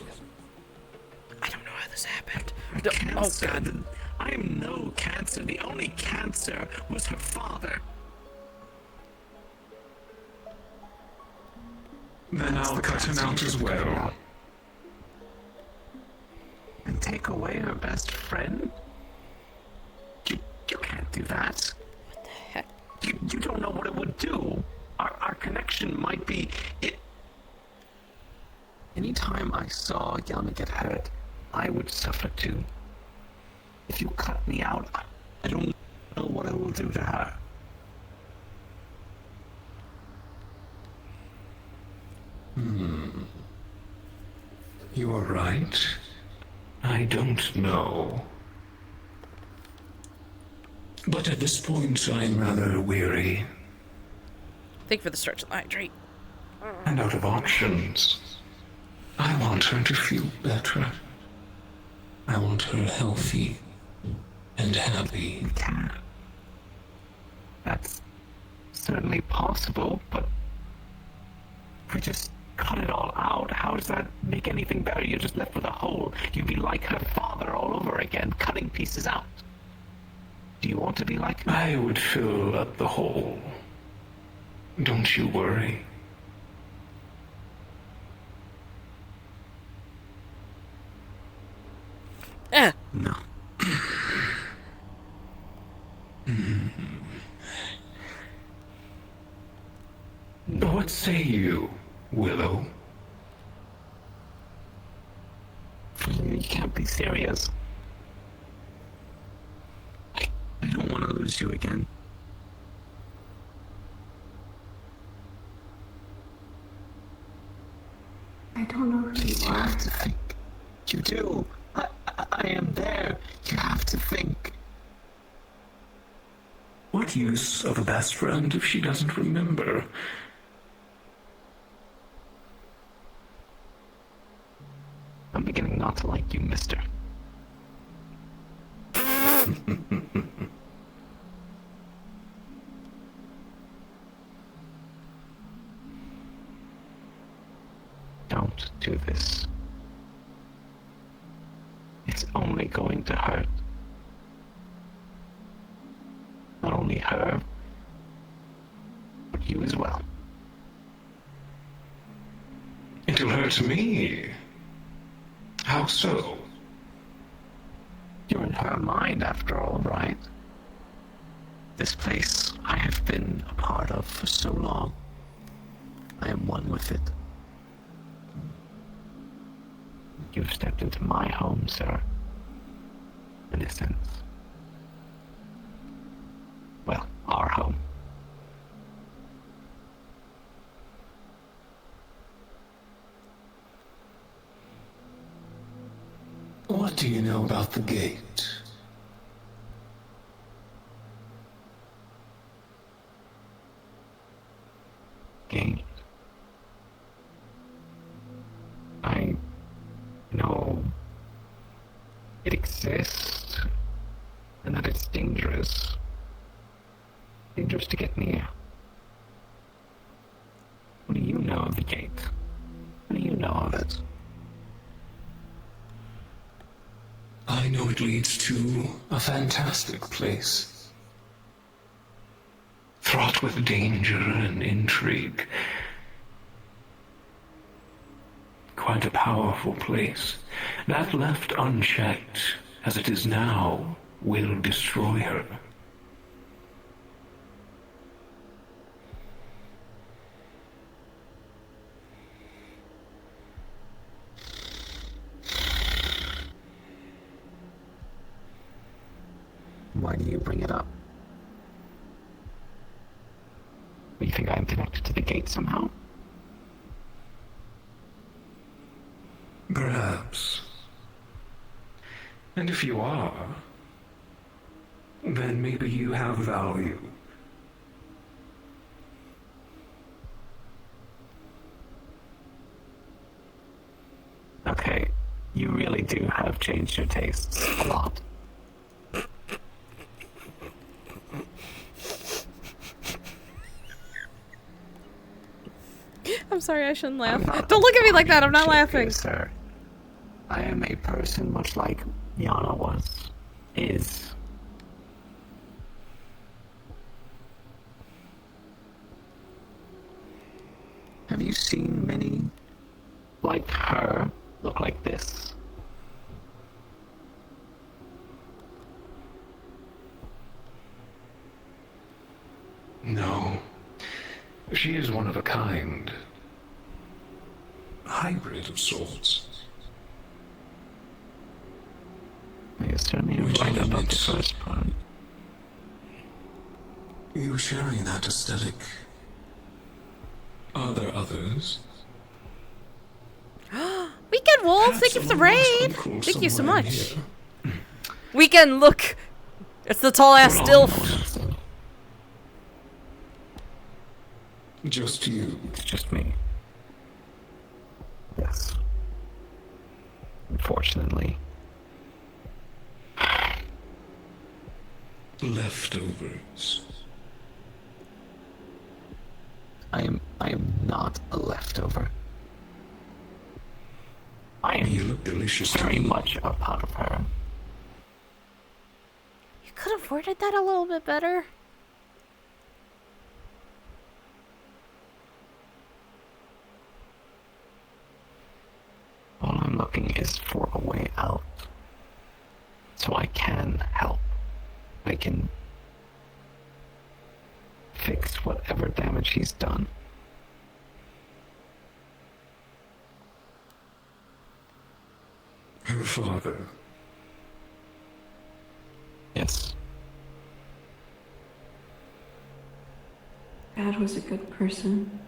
I don't know how this happened. Cancer? Oh, God. I am no cancer. The only cancer was her father. Then I'll cut him out as well. And take away her best friend? You can't do that. What the heck? You don't know what it would do. Our connection might be... Anytime I saw Yana get hurt, I would suffer too. If you cut me out, I don't know what it will do to her. You are right. I don't know. But at this point, I'm rather weary Thank you for the stretch and hydrate. and out of options. I want her to feel better. I want her healthy and happy. You can. That's certainly possible, but if we just cut it all out, how does that make anything better? You're just left with a hole. You'd be like her father all over again, cutting pieces out. Do you want to be like her? I would fill up the hole. Don't you worry. No. What say you, Willow? You can't be serious. I don't want to lose you again. I don't know who you You are. have to think. You do. I am there. You have to think. What use of a best friend if she doesn't remember? I'm beginning not to like you, mister. Don't do this. It's only going to hurt. Not only her, but you as well. It'll hurt me. How so? You're in her mind, after all, right? This place I have been a part of for so long. I am one with it. You've stepped into my home, sir. In a sense. Well, our home. What do you know about the gate? Gate. I know it exists and that it's dangerous. Dangerous to get near. What do you know of the gate? What do you know of it? I know it leads to a fantastic place. Fraught with danger and intrigue. Quite a powerful place. That left unchecked, as it is now, will destroy her. Why do you bring it up? You think I'm connected to the gate somehow? Perhaps. And if you are, then maybe you have value. Okay, you really do have changed your tastes a lot. I'm sorry, I shouldn't laugh. I'm not Don't look at me like that, I'm not shake you, laughing. sir. I am a person much like Yana was. Is. Have you seen many like her look like this? No. She is one of a kind. Hybrid of sorts. You're certainly Which right about the elements? first part. You sharing that aesthetic? Are there others? Weekend Wolf, Perhaps thank you for the someone lost raid. uncle Thank you so somewhere in much. here. Weekend, look. It's the tall ass Hold on. stilf. Just you. It's just me. Yes. Unfortunately. Leftovers. I am not a leftover. I You am look delicious to very me. much a part of her. You could have worded that a little bit better. All I'm looking is for a way out. So I can help. I can fix whatever damage he's done. Her father. Yes. Dad was a good person.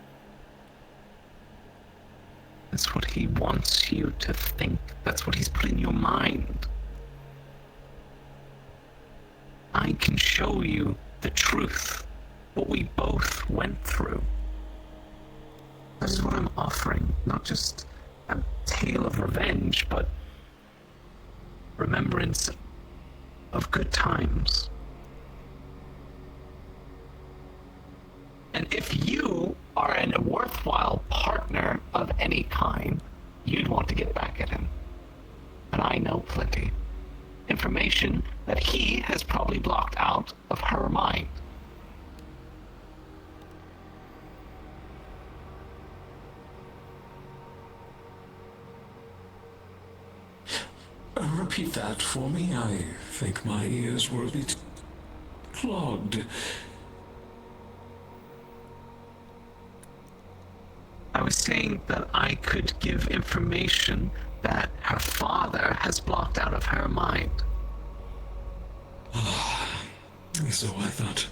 That's what he wants you to think. That's what he's put in your mind. I can show you the truth, what we both went through. This is what I'm offering, not just a tale of revenge, but remembrance of good times. And if you are a worthwhile partner of any kind, you'd want to get back at him. And I know plenty. Information that he has probably blocked out of her mind. Repeat that for me. I think my ears were a bit clogged. I was saying that I could give information that her father has blocked out of her mind. So I thought.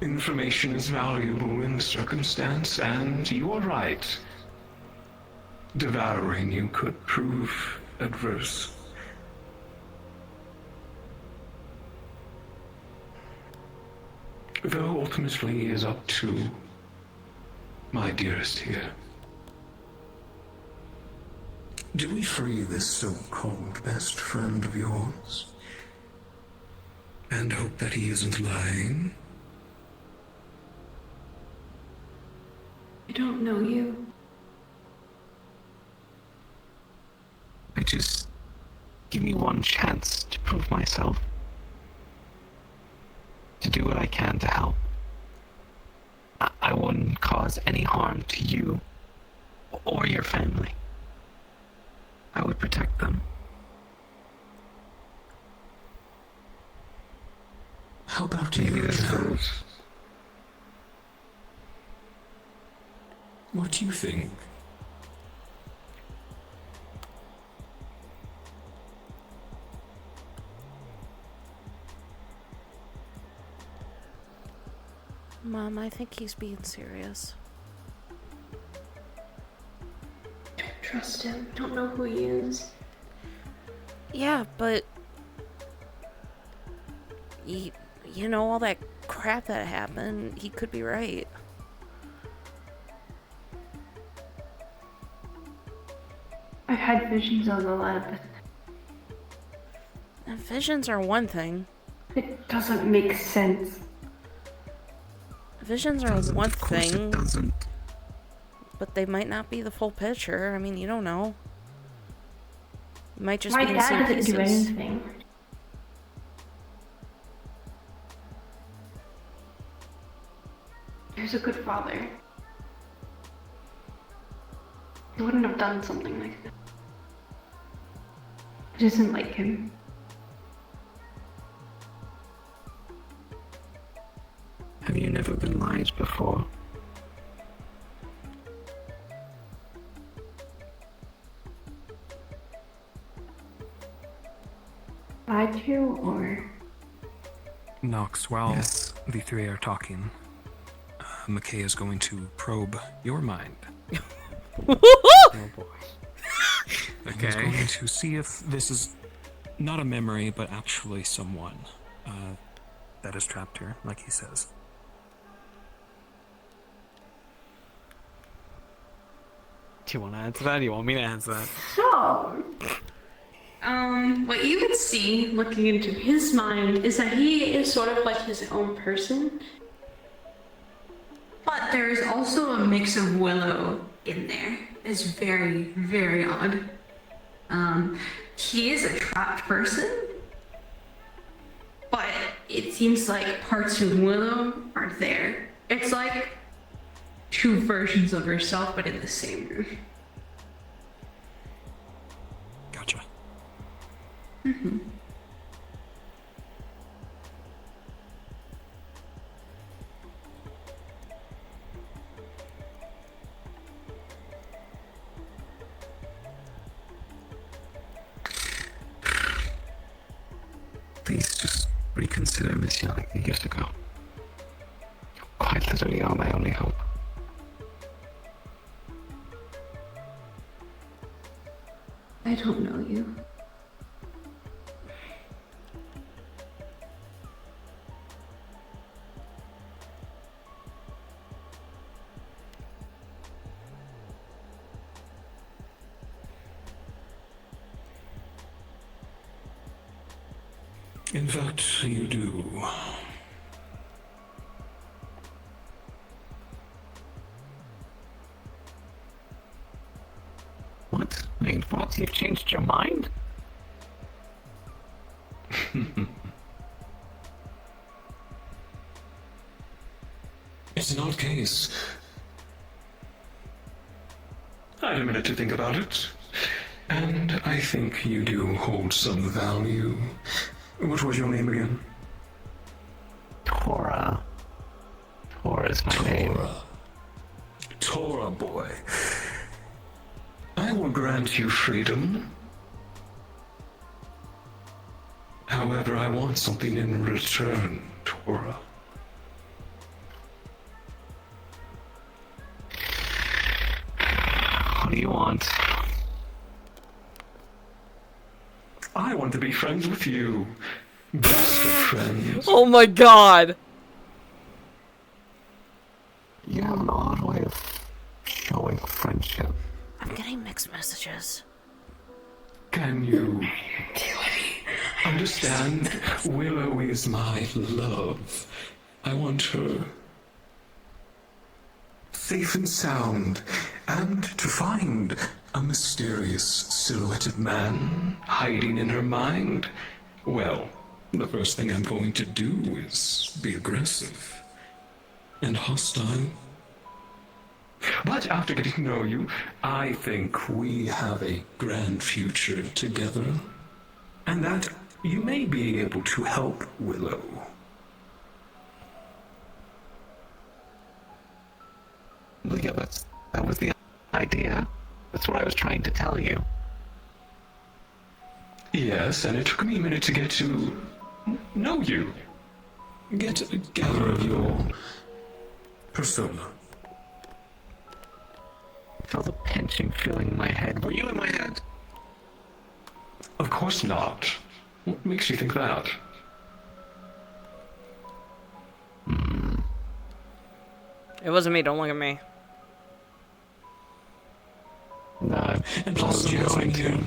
Information is valuable in the circumstance, and you are right. Devouring you could prove adverse. Though ultimately is up to my dearest here. Do we free this so-called best friend of yours? And hope that he isn't lying? I don't know you. I just give me one chance to prove myself. To do what I can to help. I wouldn't cause any harm to you or your family. I would protect them. How about Maybe you, that's Jan? good. What do you think? Mom, I think he's being serious. Don't trust him. Don't know who he is. Yeah, but... You know, all that crap that happened, he could be right. I've had visions of the lab. And visions are one thing. It doesn't make sense. Visions are one Of course thing, it doesn't. but they might not be the full picture. I mean, you don't know. You might just My be dad missing didn't do pieces. anything. He was a good father. He wouldn't have done something like that. I just didn't like him. Have you never been lied before? Lied to, or Nox, while Yes. the three are talking, McKay is going to probe your mind. Oh boy. And he's going to see if this is not a memory, but actually someone that is trapped here, like he says. Do you want to answer that? Do you want me to answer that? so. What you would see looking into his mind is that he is sort of like his own person. But there is also a mix of Willow in there. It's very, very odd. He is a trapped person, but it seems like parts of Willow are there. It's like two versions of herself, but in the same room. Gotcha. Please just reconsider Miss Young years ago. You quite literally are my only hope. I don't know you. In fact, you do. What? Wait, what? You've changed your mind? It's an odd case. I had a minute to think about it, and I think you do hold some value. What was your name again? Tora. Tora is my name. Tora boy. I will grant you freedom. However, I want something in return, Tora. What do you want? I want to be friends with you. Best of friends. Oh my god! You have an odd way of showing friendship. I'm getting mixed messages. Can you understand? Willow is my love. I want her safe and sound, and to find a mysterious silhouetted man hiding in her mind. Well, the first thing I'm going to do is be aggressive and hostile. But after getting to know you, I think we have a grand future together. And that you may be able to help Willow. Well, yeah, that was the idea. That's what I was trying to tell you. Yes, and it took me a minute to get to know you. Get a gather of your persona. I felt a pinching feeling in my head. Were you in my head? Of course not. What makes you think that? It wasn't me, don't look at me. No. And plus, Jasmine here.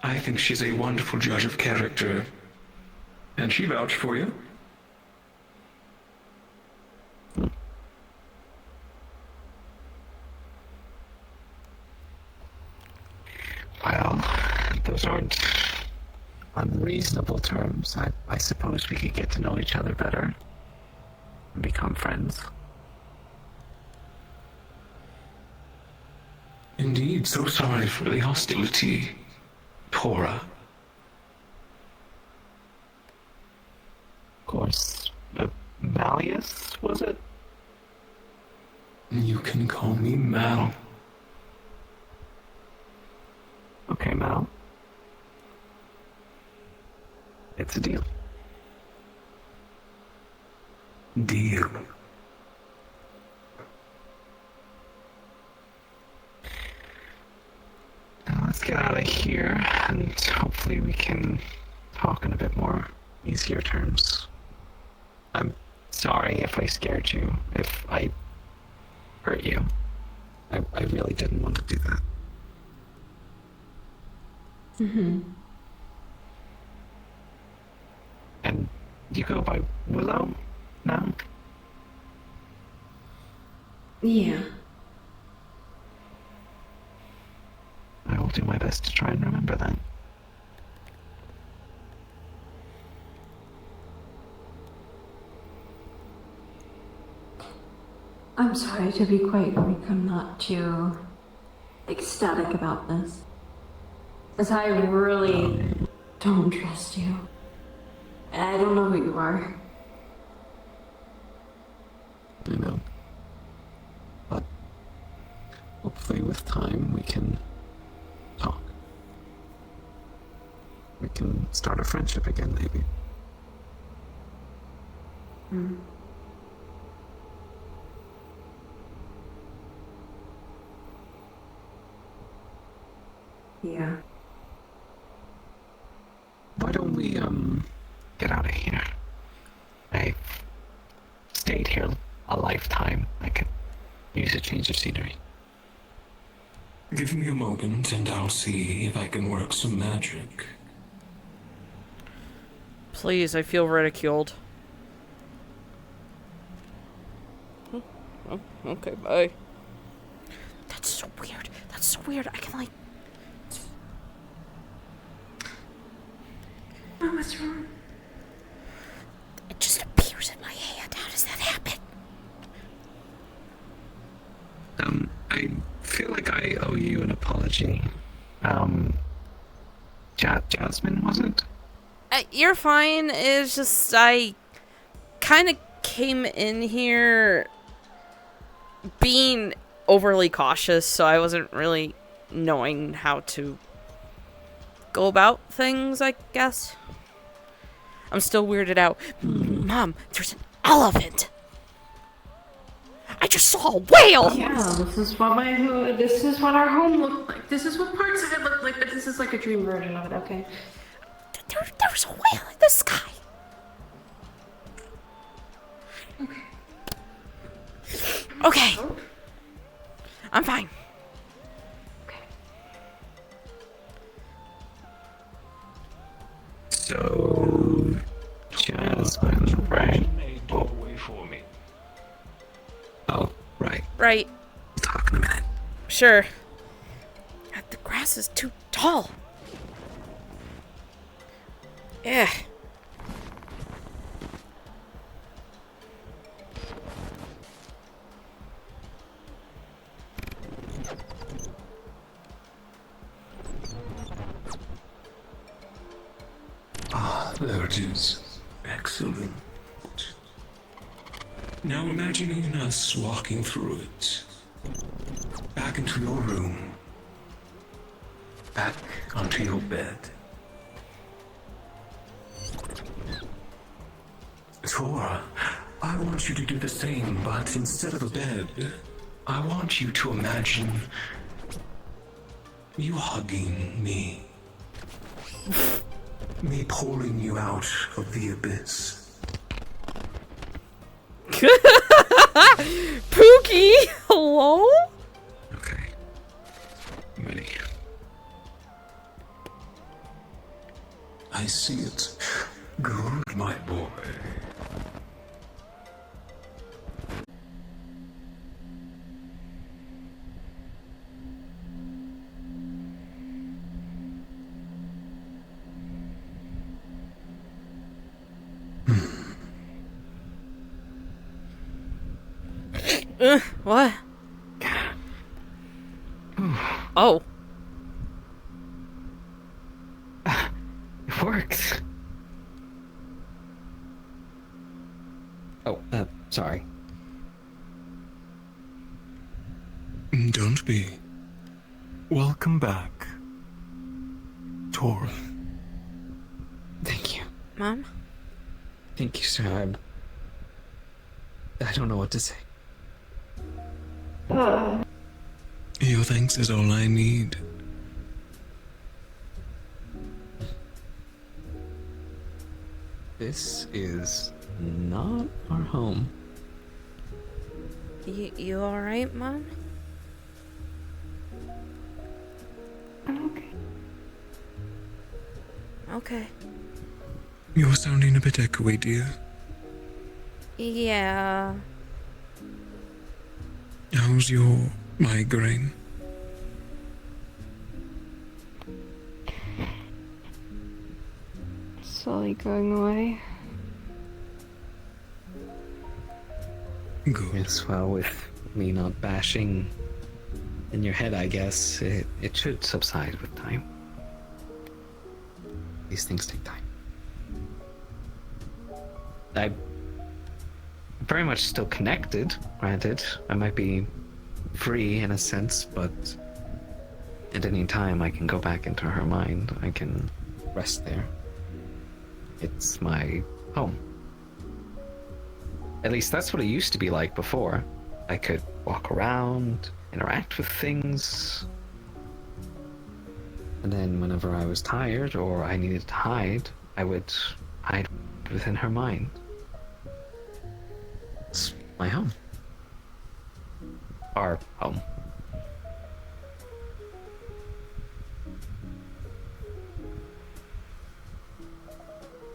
I think she's a wonderful judge of character. And she vouched for you. those aren't unreasonable terms. I suppose we could get to know each other better and become friends. Indeed, so sorry for the hostility, Tora. Of course, Malius, was it? You can call me Mal. Okay, Mal. It's a deal. Deal. Now let's get out of here, and hopefully we can talk in a bit more easier terms. I'm sorry if I scared you, if I hurt you. I really didn't want to do that. And you go by Willow now? Yeah. I will do my best to try and remember that. I'm sorry to be quite weak. I'm not too ecstatic about this. As I really don't trust you. And I don't know who you are. I know. But hopefully with time we can talk. We can start a friendship again, maybe. Yeah. Why don't we, get out of here? I've stayed here a lifetime. I could use a change of scenery. Give me a moment and I'll see if I can work some magic. Please, I feel ridiculed. Oh, okay, bye. That's so weird. That's so weird. I can, like... Oh, what's wrong? It just appears in my hand. How does that happen? I feel like I owe you an apology. Jasmine, was it? You're fine. It's just I kind of came in here being overly cautious, so I wasn't really knowing how to go about things, I guess. I'm still weirded out. Mom, there's an elephant. I just saw a whale. Yeah, this is what our home looked like. This is what parts of it look like, but this is like a dream version of it, okay? There was a whale in the sky. Okay. I'm fine. So, Jasmine, right? Go away for me. Oh, right. Right. We'll talk in a minute. Sure. The grass is too tall. Yeah. Ah, there it is. Excellent. Now imagining us walking through it. Back into your room. Back onto your bed. Tora, I want you to do the same, but instead of a bed, I want you to imagine you hugging me. Me pulling you out of the abyss. Pookie, hello? Okay. I'm ready. I see it. Good, my boy. What? Oh. It works. Oh, sorry. Don't be. Welcome back, Tora. Thank you. Mom? Thank you, sir. I don't know what to say. Your thanks is all I need. This is not our home. You alright, Mom? I'm okay. Okay. You're sounding a bit echoey, dear. Yeah. How's your migraine? Slowly going away. Good. Yes, well, with me not bashing in your head, I guess, it should subside with time. These things take time. I'm very much still connected, granted. I might be free in a sense, but at any time I can go back into her mind. I can rest there. It's my home. At least that's what it used to be like before. I could walk around, interact with things. And then whenever I was tired or I needed to hide, I would hide within her mind. It's my home. Our home.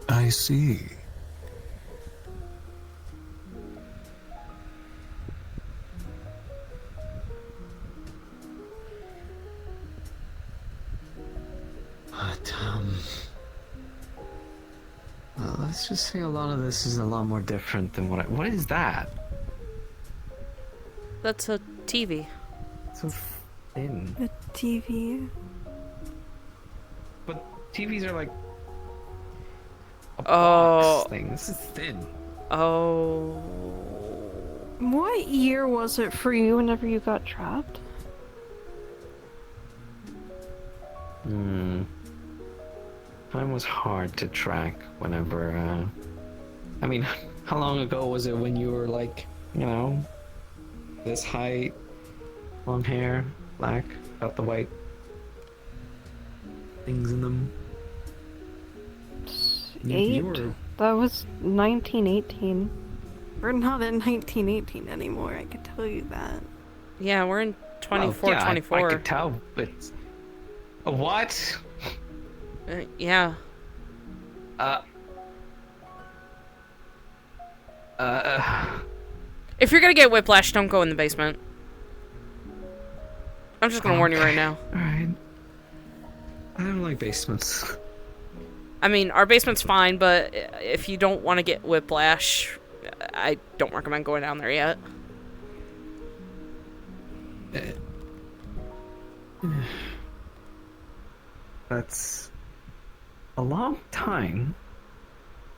I see. But, well, let's just say a lot of this is a lot more different than what is that? That's a TV. So thin. The TV. But TVs are like a Oh. box thing. This is thin. Oh. What year was it for you whenever you got trapped? Time was hard to track whenever, I mean, how long ago was it when you were like, you know, this height, long hair, black, got the white things in them? You were... That was 1918. We're not in 1918 anymore, I can tell you that. Yeah, we're in 24, yeah, 24. I could tell, but... What? Yeah. If you're gonna get whiplash, don't go in the basement. I'm just gonna warn you right now. Alright. I don't like basements. I mean, our basement's fine, but if you don't want to get whiplash, I don't recommend going down there yet. That's a long time.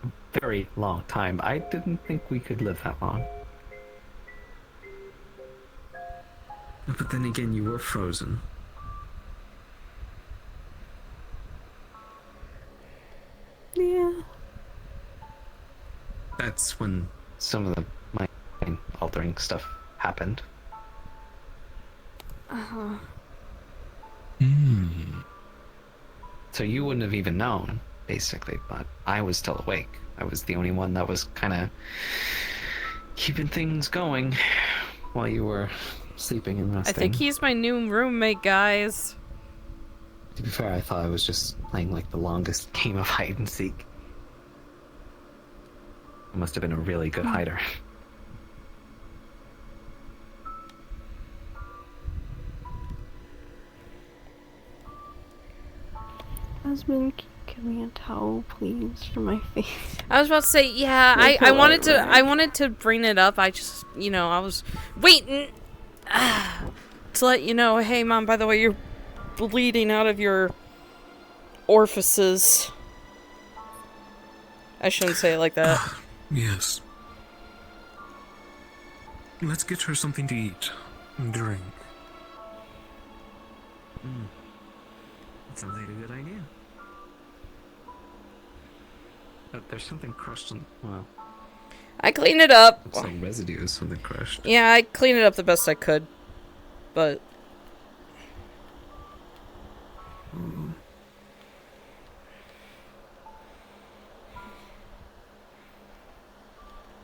A very long time. I didn't think we could live that long. But then again, you were frozen. Yeah. That's when some of the mind altering stuff happened. Uh-huh. So you wouldn't have even known, basically, but I was still awake. I was the only one that was kind of keeping things going while you were sleeping and resting. I think he's my new roommate, guys. To be fair, I thought I was just playing like the longest game of hide and seek. I must have been a really good hider. Jasmine, give me a towel, please, for my face. I was about to say, yeah, Like I wanted to, whatever. I wanted to bring it up. I just, I was waiting to let you know, hey, Mom, by the way, you're bleeding out of your orifices. I shouldn't say it like that. Yes. Let's get her something to eat and drink. That sounds like a good idea. There's something crushed on. Well, I cleaned it up. looks like residue of something crushed. Yeah, I cleaned it up the best I could. But...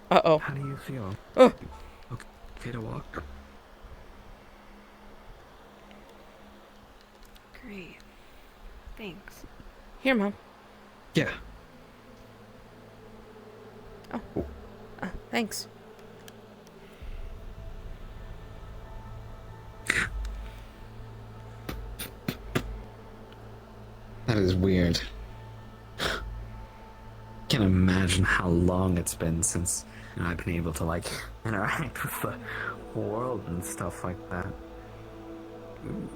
Uh-oh. How do you feel? Oh. Okay to walk? Great. Thanks. Here, Mom. Yeah. Thanks. That is weird. Can't imagine how long it's been since I've been able to like interact with the world and stuff like that. Ooh,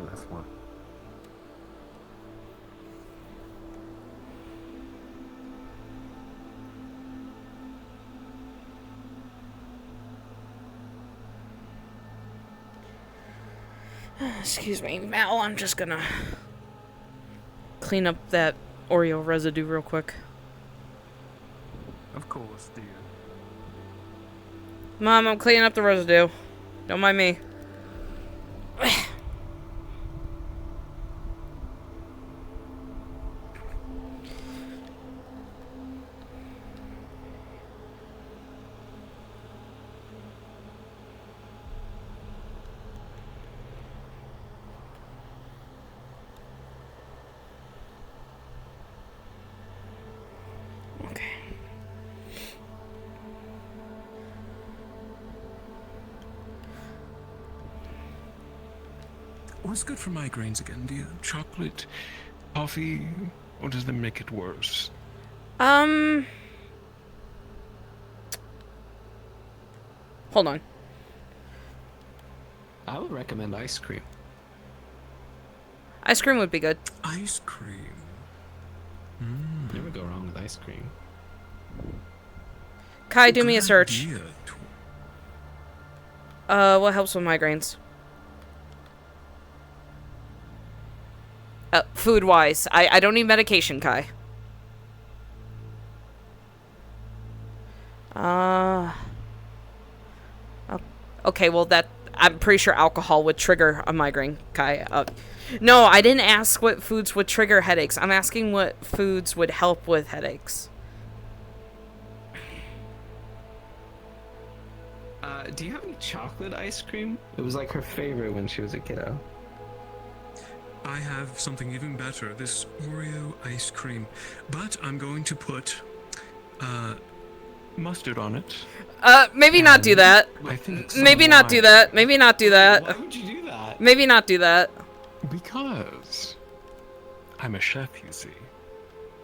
that's one. Excuse me, Mal, I'm just gonna clean up that Oreo residue real quick. Of course, dear. Mom, I'm cleaning up the residue. Don't mind me. What's good for migraines again, dear? Chocolate, coffee, or does that make it worse? Hold on. I would recommend ice cream. Ice cream would be good. Ice cream. Never go wrong with ice cream. Kai, do me a Good search. idea. What helps with migraines? Food-wise. I don't need medication, Kai. Okay, well I'm pretty sure alcohol would trigger a migraine, Kai. No, I didn't ask what foods would trigger headaches. I'm asking what foods would help with headaches. Do you have any chocolate ice cream? It was like her favorite when she was a kiddo. I have something even better. This Oreo ice cream. But I'm going to put, Mustard on it. Maybe not do that. I think Maybe some not do lime. that. Maybe not do that. Why would you do that? Maybe not do that. Because I'm a chef, you see.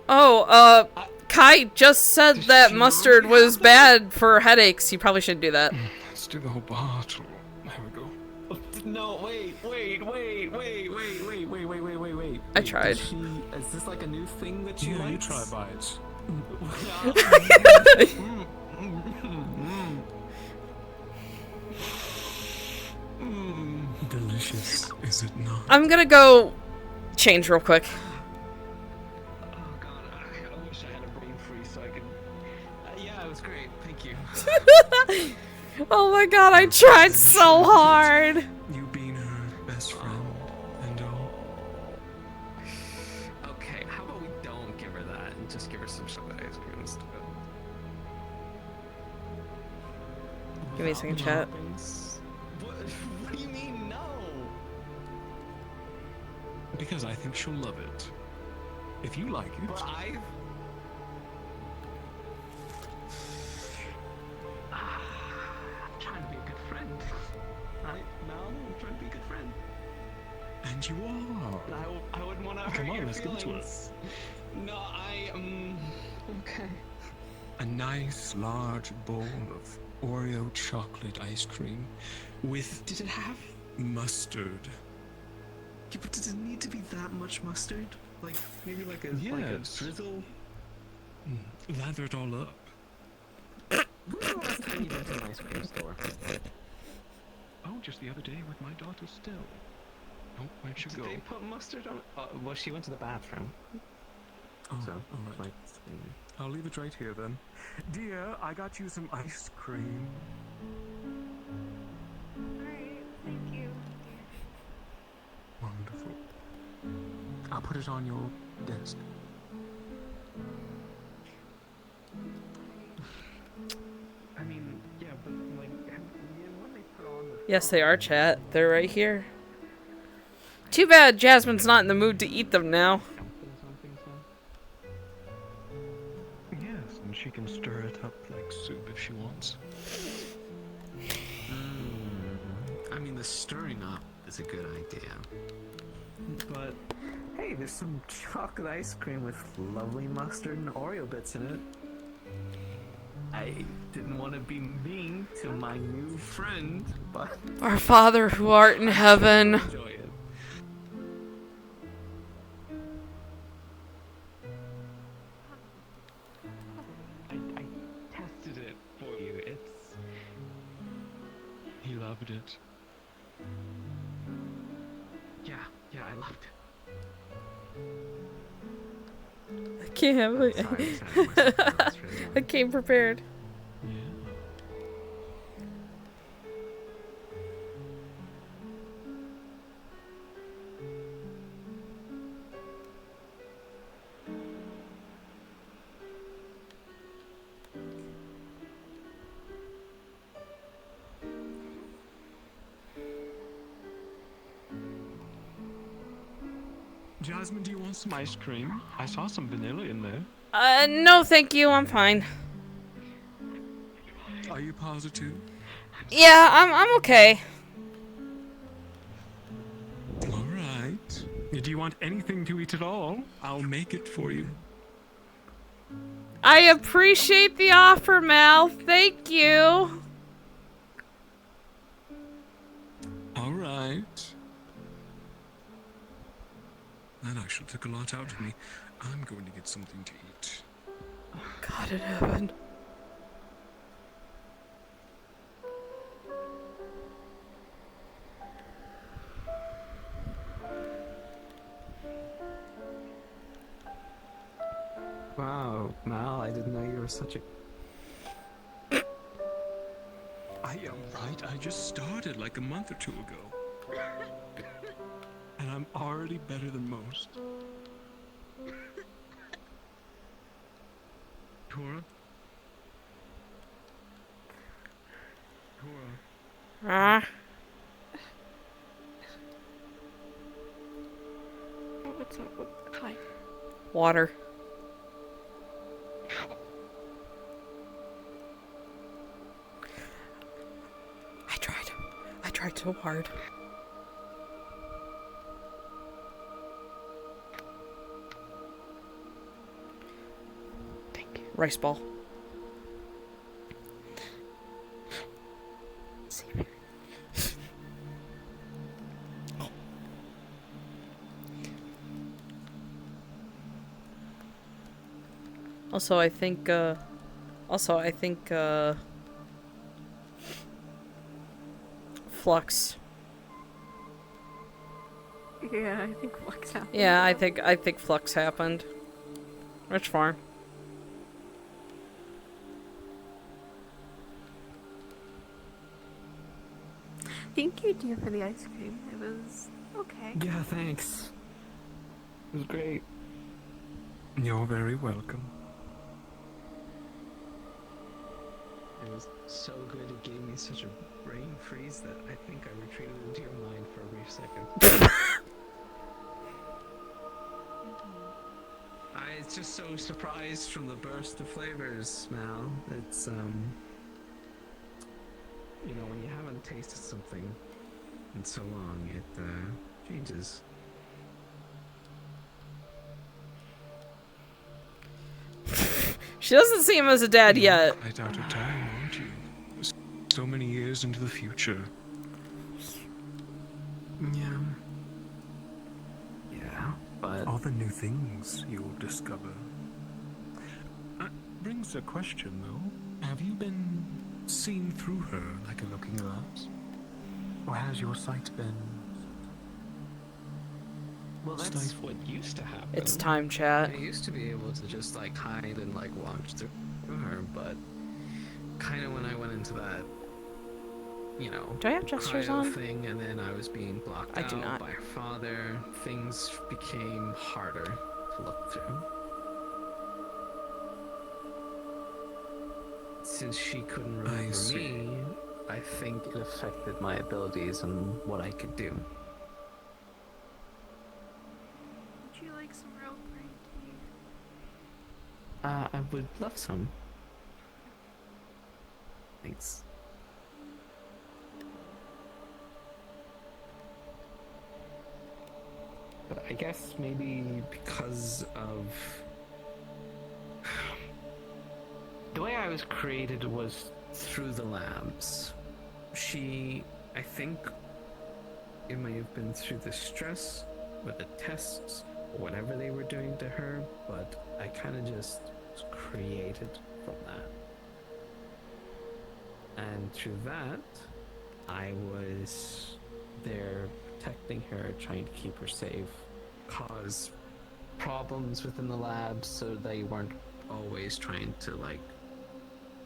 Oh, Kai just said Does that she mustard not was have that? bad for headaches. You probably shouldn't do that. Let's do the whole bottle. There we go. No, wait. I tried. Is this like a new thing that she yeah, you likes? try bites. Delicious, is it not? I'm gonna go change real quick. Oh god, I wish I had a brain freeze so I could... yeah, it was great, thank you. Oh my god, I tried so hard. You being her best friend and all. Okay, how about we don't give her that and just give her some chocolate ice cream instead? Give me a second, chat. What do you mean, no? Because I think she'll love it. If you like it. But I'm trying to be a good friend. Right? No, I'm trying to be a good friend. And You are. I wouldn't want to hurt Come on, your let's give it to her. feelings. No, okay. A nice large bowl of Oreo chocolate ice cream with Did it have? mustard. Yeah, but does it need to be that much mustard? Like maybe like a Yes. drizzle. Lather it all up. When was the last time you went to an ice cream store? Oh, just the other day with my daughter still. Oh, where'd she Did go? they put mustard on it? Well, she went to the bathroom. Oh, So, all right. like, I'll leave it right here then. Dear, I got you some ice cream. Alright, thank you. Wonderful. I'll put it on your desk. I mean, yeah, but like, when they put on the Yes, they are, chat. They're right here. Too bad Jasmine's not in the mood to eat them now. something, so. Yes, and she can stir it up like soup if she wants. I mean, the stirring up is a good idea. But hey, there's some chocolate ice cream with lovely mustard and Oreo bits in it. I didn't want to be mean to my new friend, but Our Father who art in heaven. enjoy it. I tested it for you. He loved it. Yeah, I loved it. I can't have it. Sorry, that's really I came prepared. Yeah. Jasmine, do you want some Ice cream. I saw some vanilla in there. No, thank you. I'm fine. Are you positive? Yeah, I'm okay. All right. Do you want anything to eat at all? I'll make it for you. I appreciate the offer, Mal. Thank you. All right. That actually took a lot out of me. I'm going to get something to eat. God in heaven. Wow, Mal, I didn't know you were such a... I am right. I just started like a month or two ago. And I'm already better than most. Tora? Tora? Ah. What's up? Hi. Water. I tried so hard. Thank you. Rice ball. Savory. Also, I think, Flux. Yeah, I think Flux happened. Yeah, I think Flux happened. Which farm? Thank you, dear, for the ice cream. It was okay. Yeah, thanks. It was great. You're very welcome. It was so good, it gave me such a brain freeze that I think I retreated into your mind for a brief second. I was just so surprised from the burst of flavors, Mal. It's, you know, when you haven't tasted something in so long, it, changes. She doesn't see him as a dad yet. Quite out of time, aren't you? So many years into the future. Yeah. Yeah, but All the new things you'll discover. Brings a question, though. Have you been seen through her like a looking glass? Or has your sight been... Well, that's what used to happen. It's time, chat. I used to be able to just like hide and like watch through her, but kind of when I went into that, you know, Do I have gestures cryo on? thing, and then I was being blocked I do out not. by her father, things became harder to look through. Since she couldn't remember me, I think it affected my abilities and what I could do. Would you like some real green tea? I would love some. Thanks. But I guess maybe because of the way I was created was through the labs. I think it may have been through the stress or the tests or whatever they were doing to her, but I kind of just was created from that. And through that, I was there protecting her, trying to keep her safe, cause problems within the labs so they weren't always trying to like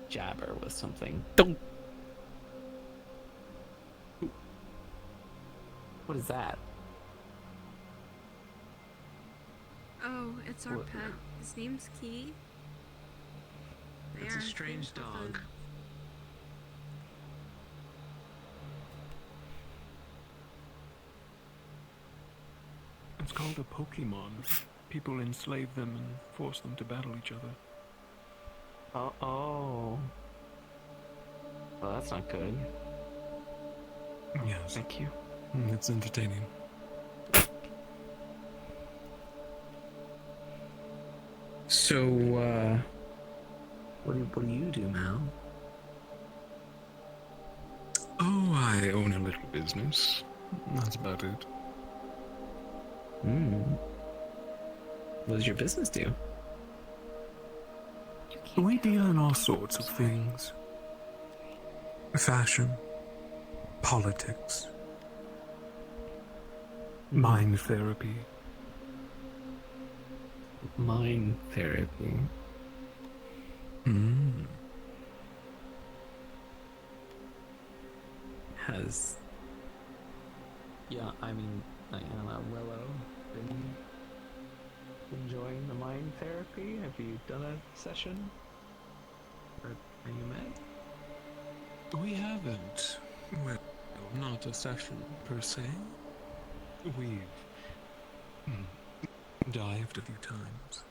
jab her with something. Don't. What is that? Oh, it's our What? pet. His name's Key. They It's a are strange beautiful dog. friends. It's called a Pokemon. People enslave them and force them to battle each other. Oh. Well, that's not good. Yes, Thank you. it's entertaining. So, what do you do, Mal? Oh, I own a little business. That's about it. What does your business do? We deal in all sorts of things. Fashion, politics, mind therapy. Mind therapy. Has Diana Willow been enjoying the mind therapy? Have you done a session? Or have you met? We haven't. Well, not a session per se. We've dived a few times.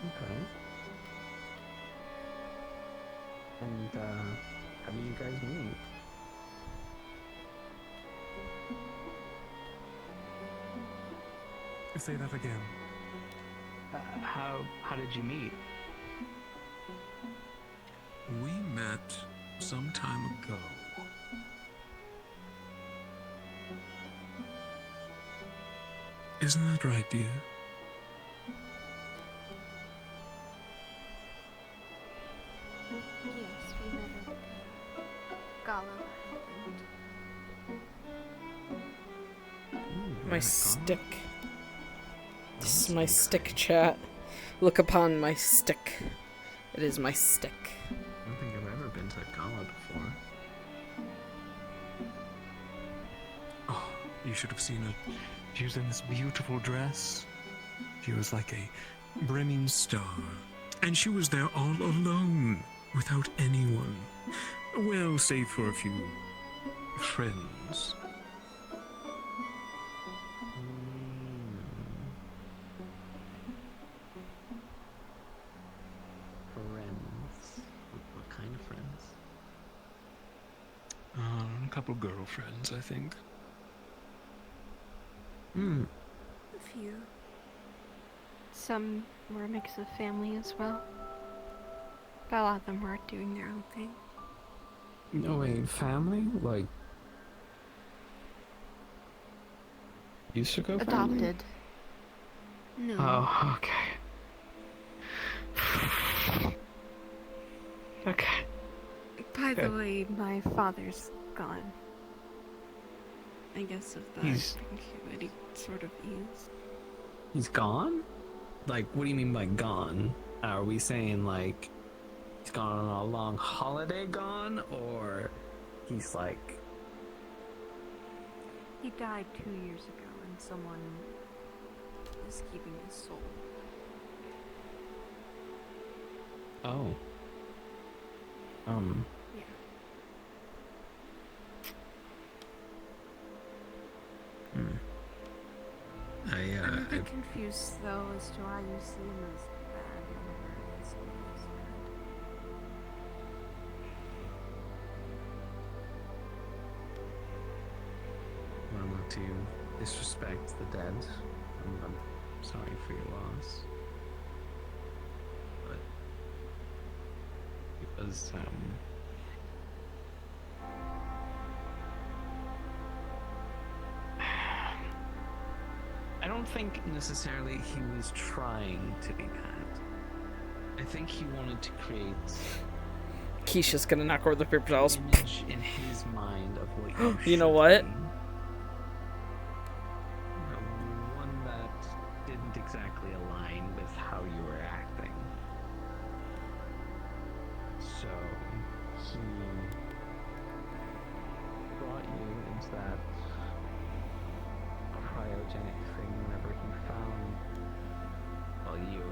Okay. And how do you guys meet? Say that again. How did you meet? We met some time ago. Isn't that right, dear? Yes, we met at the gala that happened. My stick. This is my stick, chat. Look upon my stick. It is my stick. I don't think I've ever been to a gala before. Oh, you should have seen her. She was in this beautiful dress. She was like a brimming star. And she was there all alone, without anyone. Well, save for a few friends. Friends. What kind of friends? couple girlfriends, I think. Hmm. A few. Some were a mix of family as well. But a lot of them were doing their own thing. No, wait, family? Like, Yusuko family? Adopted. No. Oh, okay. Okay. By the way, my father's gone. I guess if that He's- what he sort of is. He's gone? Like, what do you mean by gone? Are we saying, like, he's gone on a long holiday gone? Or he's like... He died 2 years ago, and someone is keeping his soul. Oh. Yeah. I'm a bit confused though as to why you see him as bad whenever he's always Well, not to disrespect the dead. I'm sorry for your loss. But it was, I don't think necessarily he was trying to be bad. I think he wanted to create Keisha's gonna knock over the paper towels. an image in his mind of what you You know should what? be. One that didn't exactly align with how you were acting. So he brought you into that cryogenic thing whenever he found, well, you.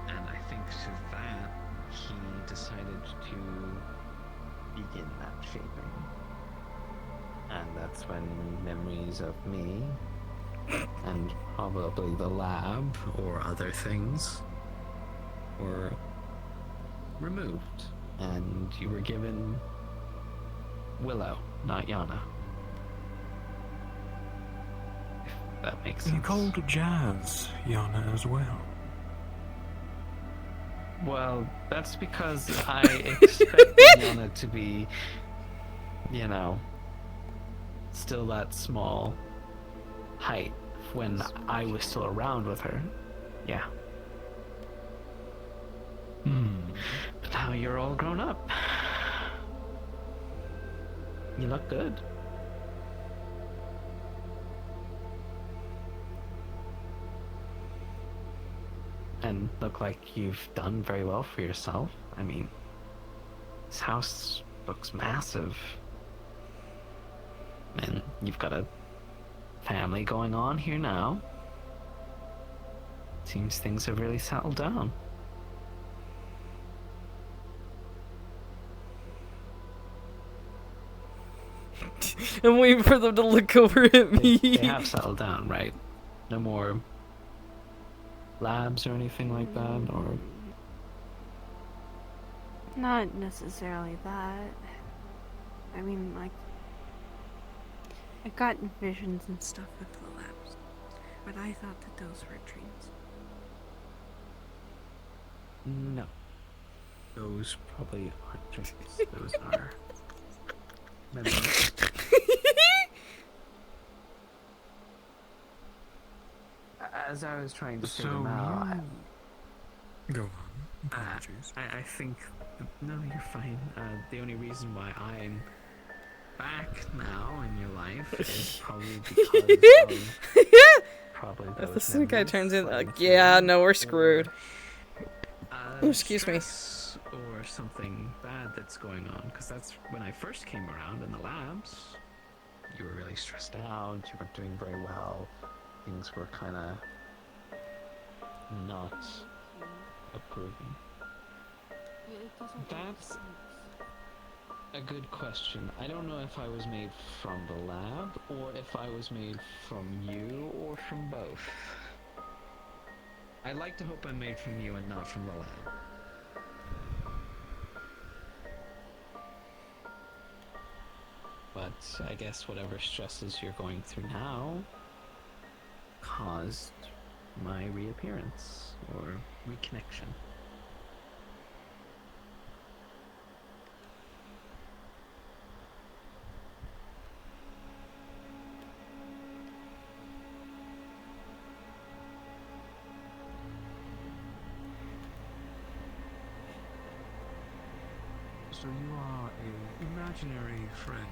And I think to that, he decided to begin that shaping. And that's when memories of me, and probably the lab or other things, were removed. And you were given Willow, not Yana. If that makes sense. You called Jazz Yana as well. Well, that's because I expected Yana to be, you know, still that small height when I was still around with her. Yeah. But now you're all grown up. You look good. And look like you've done very well for yourself. I mean, this house looks massive. And you've got a family going on here now. Seems things have really settled down. I'm waiting for them to look over at me. They have settled down, right? No more labs or anything like that, or... Not necessarily that. I mean, like, I've gotten visions and stuff with the labs, but I thought that those were dreams. No. Those probably aren't dreams. Those are memories. As I was trying to say them out, Go on. Apologies. I think... No, you're fine. The only reason why I'm back now in your life is probably because of... Probably If those this guy memories turns in, flooding like, yeah, through, no, we're or, screwed. Oh, excuse me. stress or something bad that's going on, because that's when I first came around in the labs. You were really stressed out. You weren't doing very well. Things were kind of not approving. That's a good question. I don't know if I was made from the lab or if I was made from you or from both. I'd like to hope I'm made from you and not from the lab. but I guess whatever stresses you're going through now caused my reappearance or reconnection. So you are an imaginary friend.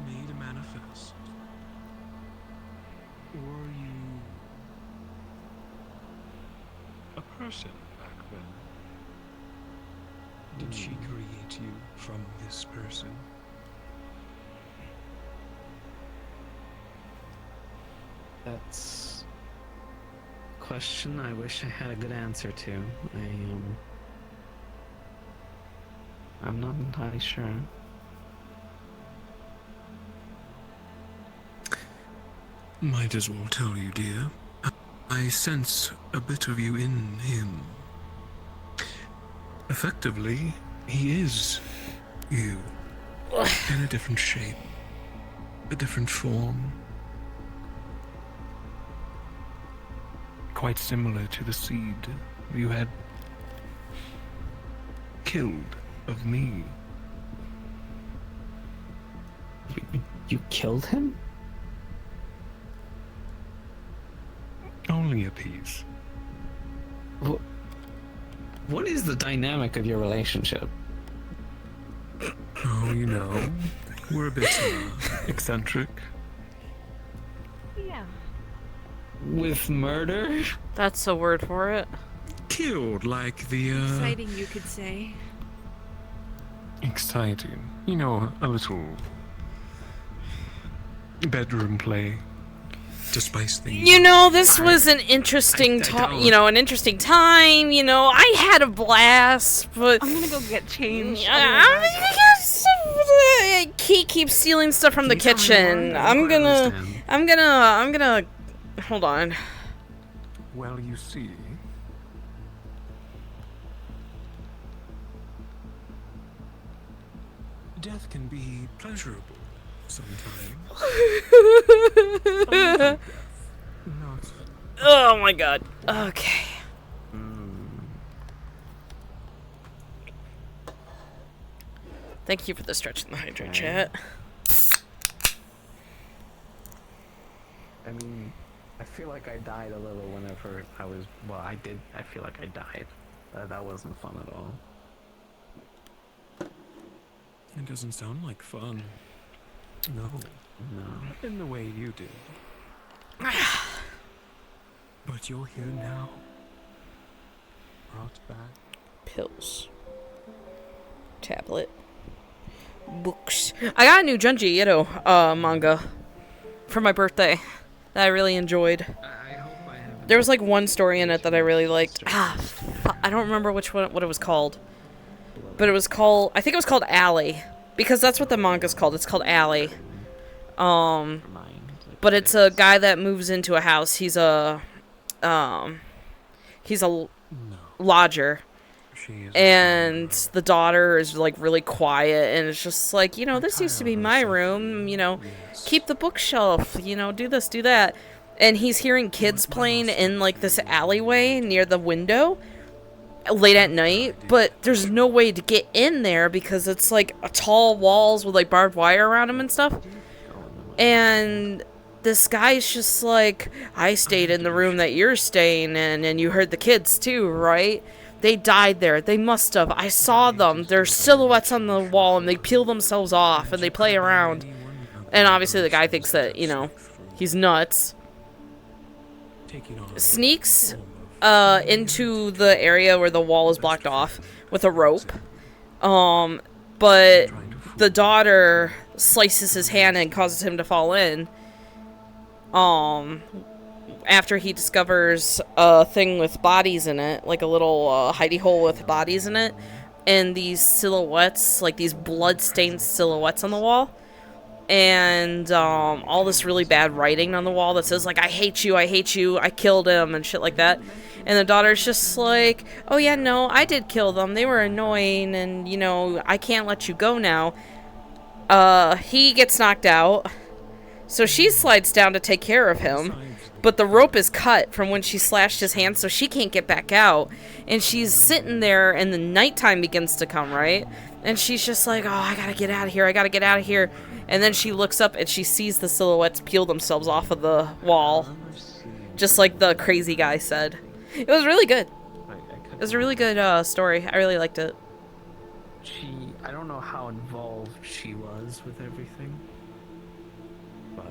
Made manifest. Were you a person back then? Did she create you from this person? That's a question I wish I had a good answer to. I'm not entirely sure. Might as well tell you, dear. I sense a bit of you in him. Effectively, he is you. In a different shape. A different form. Quite similar to the seed you had killed of me. You killed him? Only a piece. What is the dynamic of your relationship? Oh, you know, we're a bit Eccentric. Yeah. With murder? That's a word for it. killed like the Exciting, you could say. Exciting. You know, a little bedroom play. to spice things. You know, this was an interesting don't- an interesting time. You know, I had a blast, but I'm gonna go get changed. Key keeps stealing stuff from the Can you tell me kitchen. more? I'm I don't gonna, understand. I'm gonna. Hold on. Well, you see, Death can be pleasurable sometimes. not Oh my god. Okay. Thank you for the stretch in the hydrant, chat. I mean, I feel like I died a little whenever I was. Well, I did. I feel like I died. That wasn't fun at all. It doesn't sound like fun. No. No. in the way you did. But you're here now. Brought back. Pills. Tablet. Books. I got a new Junji Ito manga for my birthday that I really enjoyed. I hope I haven't. There was like one story in it that I really liked. I don't remember what it was called. But it was called, I think it was called Alley. Because that's what the manga's called. It's called Alley. But it's a guy that moves into a house. He's a lodger. She is And the daughter is like really quiet, and it's just like, you know, this used to be my room, you know, keep the bookshelf, you know, do this, do that. And he's hearing kids playing in like this alleyway near the window late at night, but there's no way to get in there because it's like a tall walls with like barbed wire around them and stuff. And this guy's just like, I stayed in the room that you're staying in, and you heard the kids too, right? They died there. They must have. I saw them. There's silhouettes on the wall, and they peel themselves off, and they play around. And obviously the guy thinks that, you know, he's nuts. Sneaks into the area where the wall is blocked off with a rope. But the daughter slices his hand and causes him to fall in. After he discovers a thing with bodies in it, like a little hidey hole with bodies in it, and these silhouettes, like these blood-stained silhouettes on the wall. and all this really bad writing on the wall that says, like, I hate you, I killed him, and shit like that. And the daughter's just like, oh yeah, no, I did kill them, they were annoying, and, you know, I can't let you go now. He gets knocked out, so she slides down to take care of him, but the rope is cut from when she slashed his hand, so she can't get back out. And she's sitting there, and the nighttime begins to come, right? And she's just like, oh, I gotta get out of here, I gotta get out of here. And then she looks up, and she sees the silhouettes peel themselves off of the wall, just like the crazy guy said. It was really good. It was a really good story. I really liked it. I don't know how involved she was with everything, but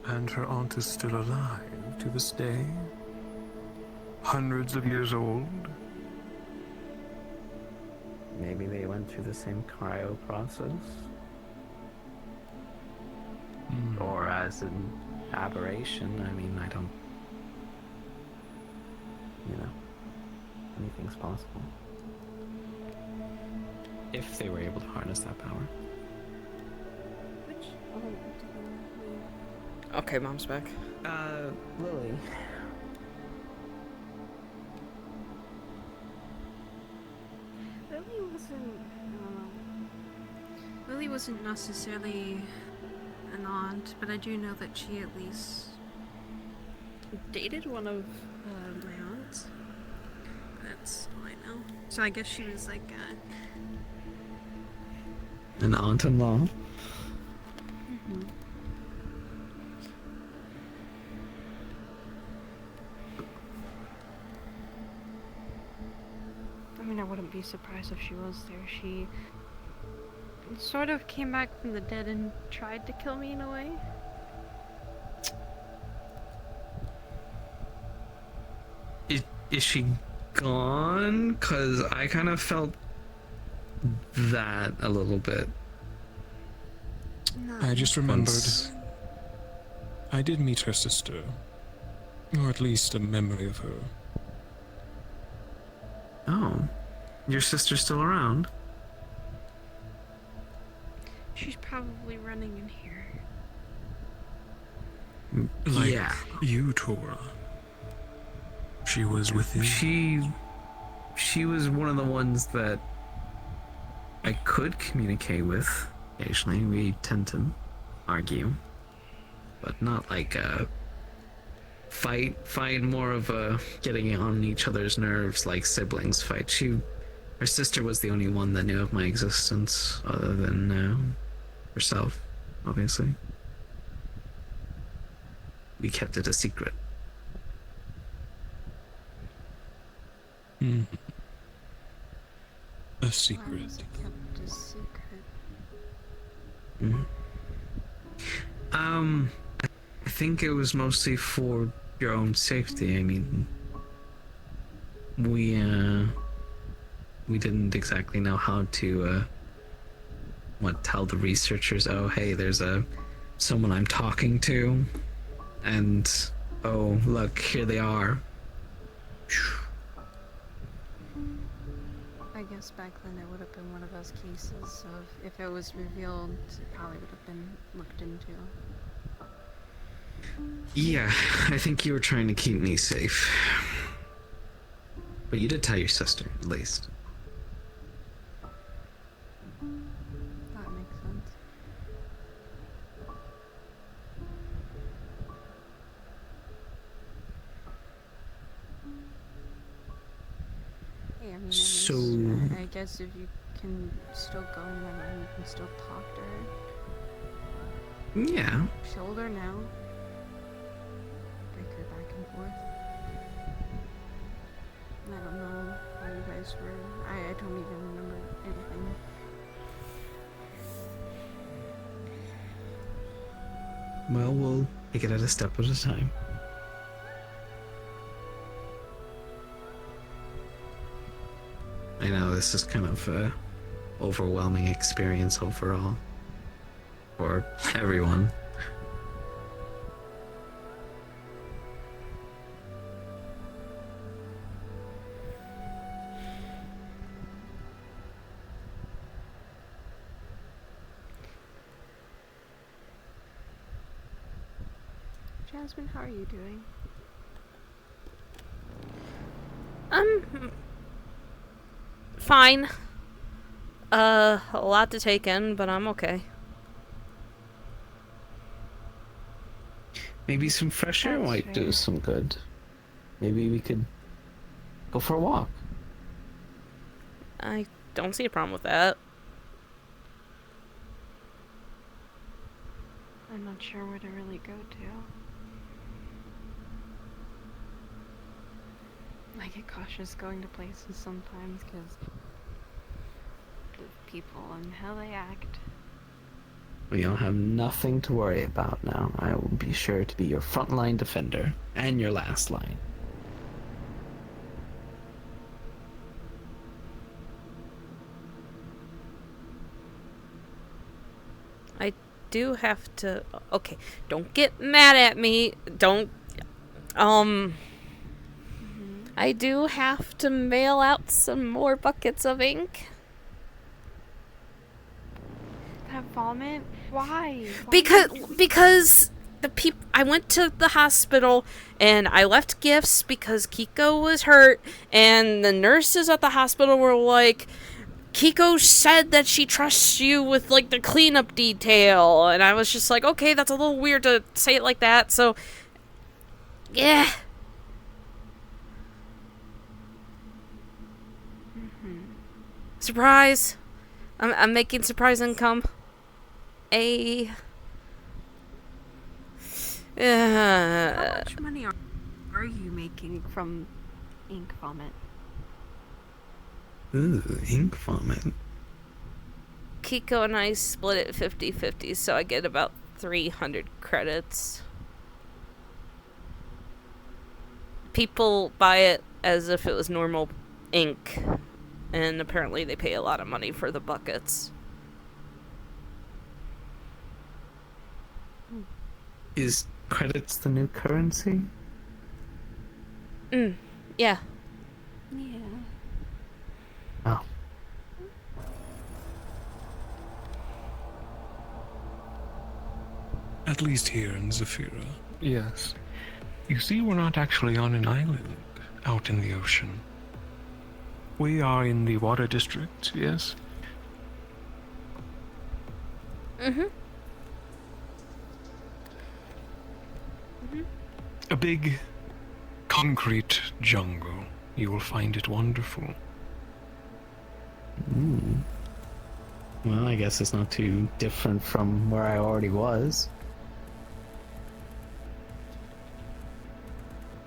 And her aunt is still alive to this day? Hundreds of years old? maybe they went through the same cryo process. Or as an aberration. I mean, I don't... You know, anything's possible. If they were able to harness that power. Which element do you need? Okay, Mom's back. Lily. Lily wasn't necessarily an aunt, but I do know that she at least dated one of my aunts. That's all I know. So I guess she was like An aunt-in-law? mm-hmm. I mean, I wouldn't be surprised if she was there. She sort of came back from the dead and tried to kill me in a way. Is she gone? 'Cause I kind of felt that a little bit. No. I just remembered. Once. I did meet her sister. Or at least a memory of her. Oh. Your sister's still around? She's probably running in here. Like Yeah. you, Tora. She was with you. She was one of the ones that I could communicate with. Occasionally, we tend to argue, but not like a fight. More of a getting on each other's nerves, like siblings fight. Her sister was the only one that knew of my existence, other than herself, obviously. We kept it a secret. A Why secret. was it kept a secret? I think it was mostly for your own safety. I mean, we didn't exactly know how to tell the researchers, oh hey, there's someone I'm talking to, and oh look, here they are. I guess back then it would have been one of those cases, so if it was revealed, it probably would have been looked into. Yeah, I think you were trying to keep me safe. But you did tell your sister, at least. That makes sense. Hey, I mean, at So- least, I guess if you can still go in there and you can still talk to her. Yeah. Shoulder now. Break her back and forth. I don't know how you guys were. I don't even remember anything. Well, we'll take it at a step at a time. I know this is kind of a overwhelming experience overall. For everyone. Jasmine, how are you doing? Fine. A lot to take in, but I'm okay. Maybe some fresh air That's might do fair. some good. Maybe we could go for a walk. I don't see a problem with that. I'm not sure where to really go to. I get cautious going to places sometimes because the people and how they act. We don't have nothing to worry about now. I will be sure to be your frontline defender and your last line. I do have to... Okay, don't get mad at me. Don't... I do have to mail out some more buckets of ink. That vomit? Why? Because I went to the hospital and I left gifts because Kiko was hurt, and the nurses at the hospital were like, Kiko said that she trusts you with like the cleanup detail, and I was just like, okay, that's a little weird to say it like that, so yeah. Surprise! I'm making surprise income. How much money are you making from ink vomit? Ooh, ink vomit. Kiko and I split it 50-50, so I get about 300 credits. People buy it as if it was normal ink, and apparently they pay a lot of money for the buckets. Is credits the new currency? Yeah. Yeah. Oh. At least here in Zafira. Yes. You see, we're not actually on an island out in the ocean. We are in the water district, yes? A big concrete jungle. You will find it wonderful. Well, I guess it's not too different from where I already was.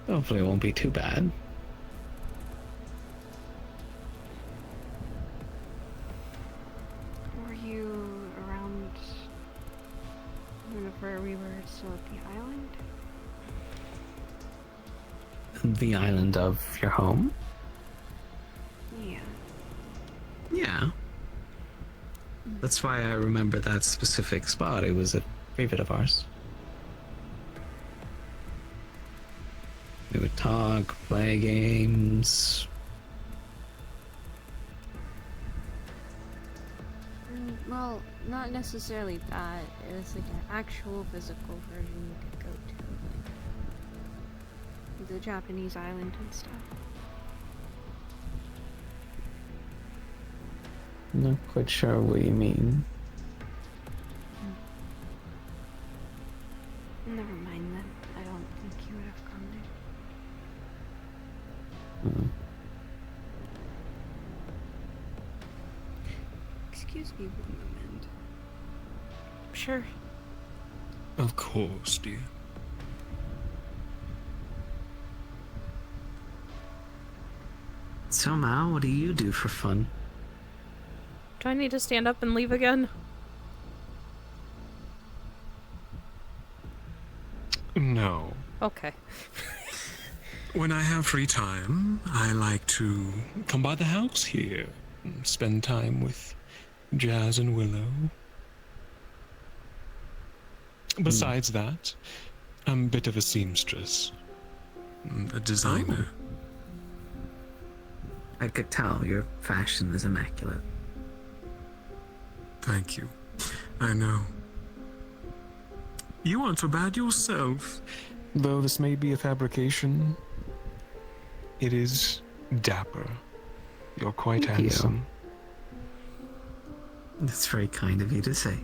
Hopefully it won't be too bad. Were you around whenever we were still at the island? The island of your home? Yeah. Yeah. That's why I remember that specific spot. It was a favorite of ours. We would talk, play games. Well, not necessarily that. It was like an actual physical version you could go to. Like the Japanese island and stuff. Not quite sure what you mean. Never mind then. I don't think you would have gone there. Excuse me one moment. Sure. Of course, dear. So, Mal, what do you do for fun? Do I need to stand up and leave again? No. Okay. When I have free time, I like to come by the house here and spend time with Jazz and Willow. Besides that, I'm a bit of a seamstress, a designer. I could tell your fashion is immaculate. Thank you. I know. You aren't so bad yourself. Though this may be a fabrication, it is dapper. You're quite Thank you. handsome. That's very kind of you to say.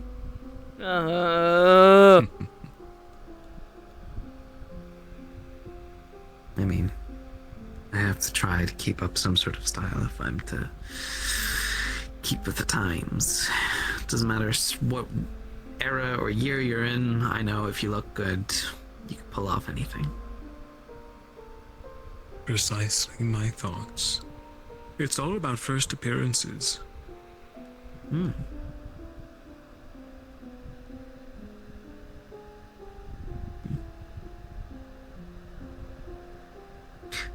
I mean, I have to try to keep up some sort of style if I'm to keep with the times. Doesn't matter what era or year you're in, I know if you look good, you can pull off anything. Precisely my thoughts. It's all about first appearances.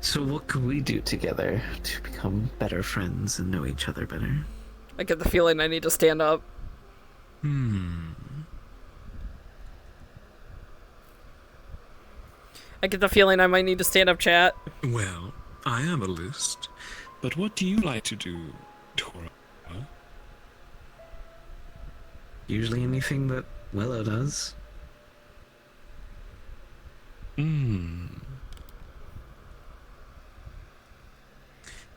So what could we do together to become better friends and know each other better? I get the feeling I need to stand up. I get the feeling I might need to stand up, chat. Well, I have a list. But what do you like to do, Tora? Usually anything that Willow does.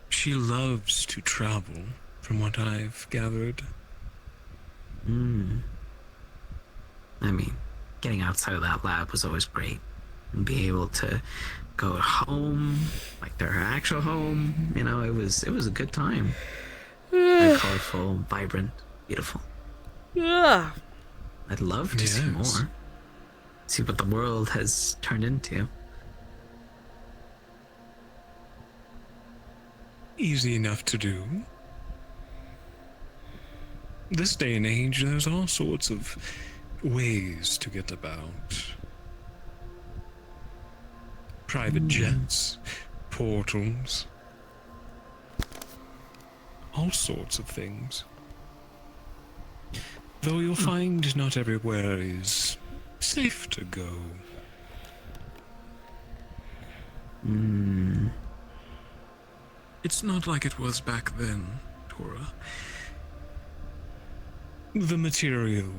She loves to travel, from what I've gathered. I mean, getting outside of that lab was always great. And be able to go home, like their actual home, you know, it was a good time. Very colorful, vibrant, beautiful. Ugh. I'd love to see more. See what the world has turned into. Easy enough to do. This day and age, there's all sorts of ways to get about. Private jets, portals, all sorts of things. Though you'll find not everywhere is safe to go. It's not like it was back then, Tora. The material,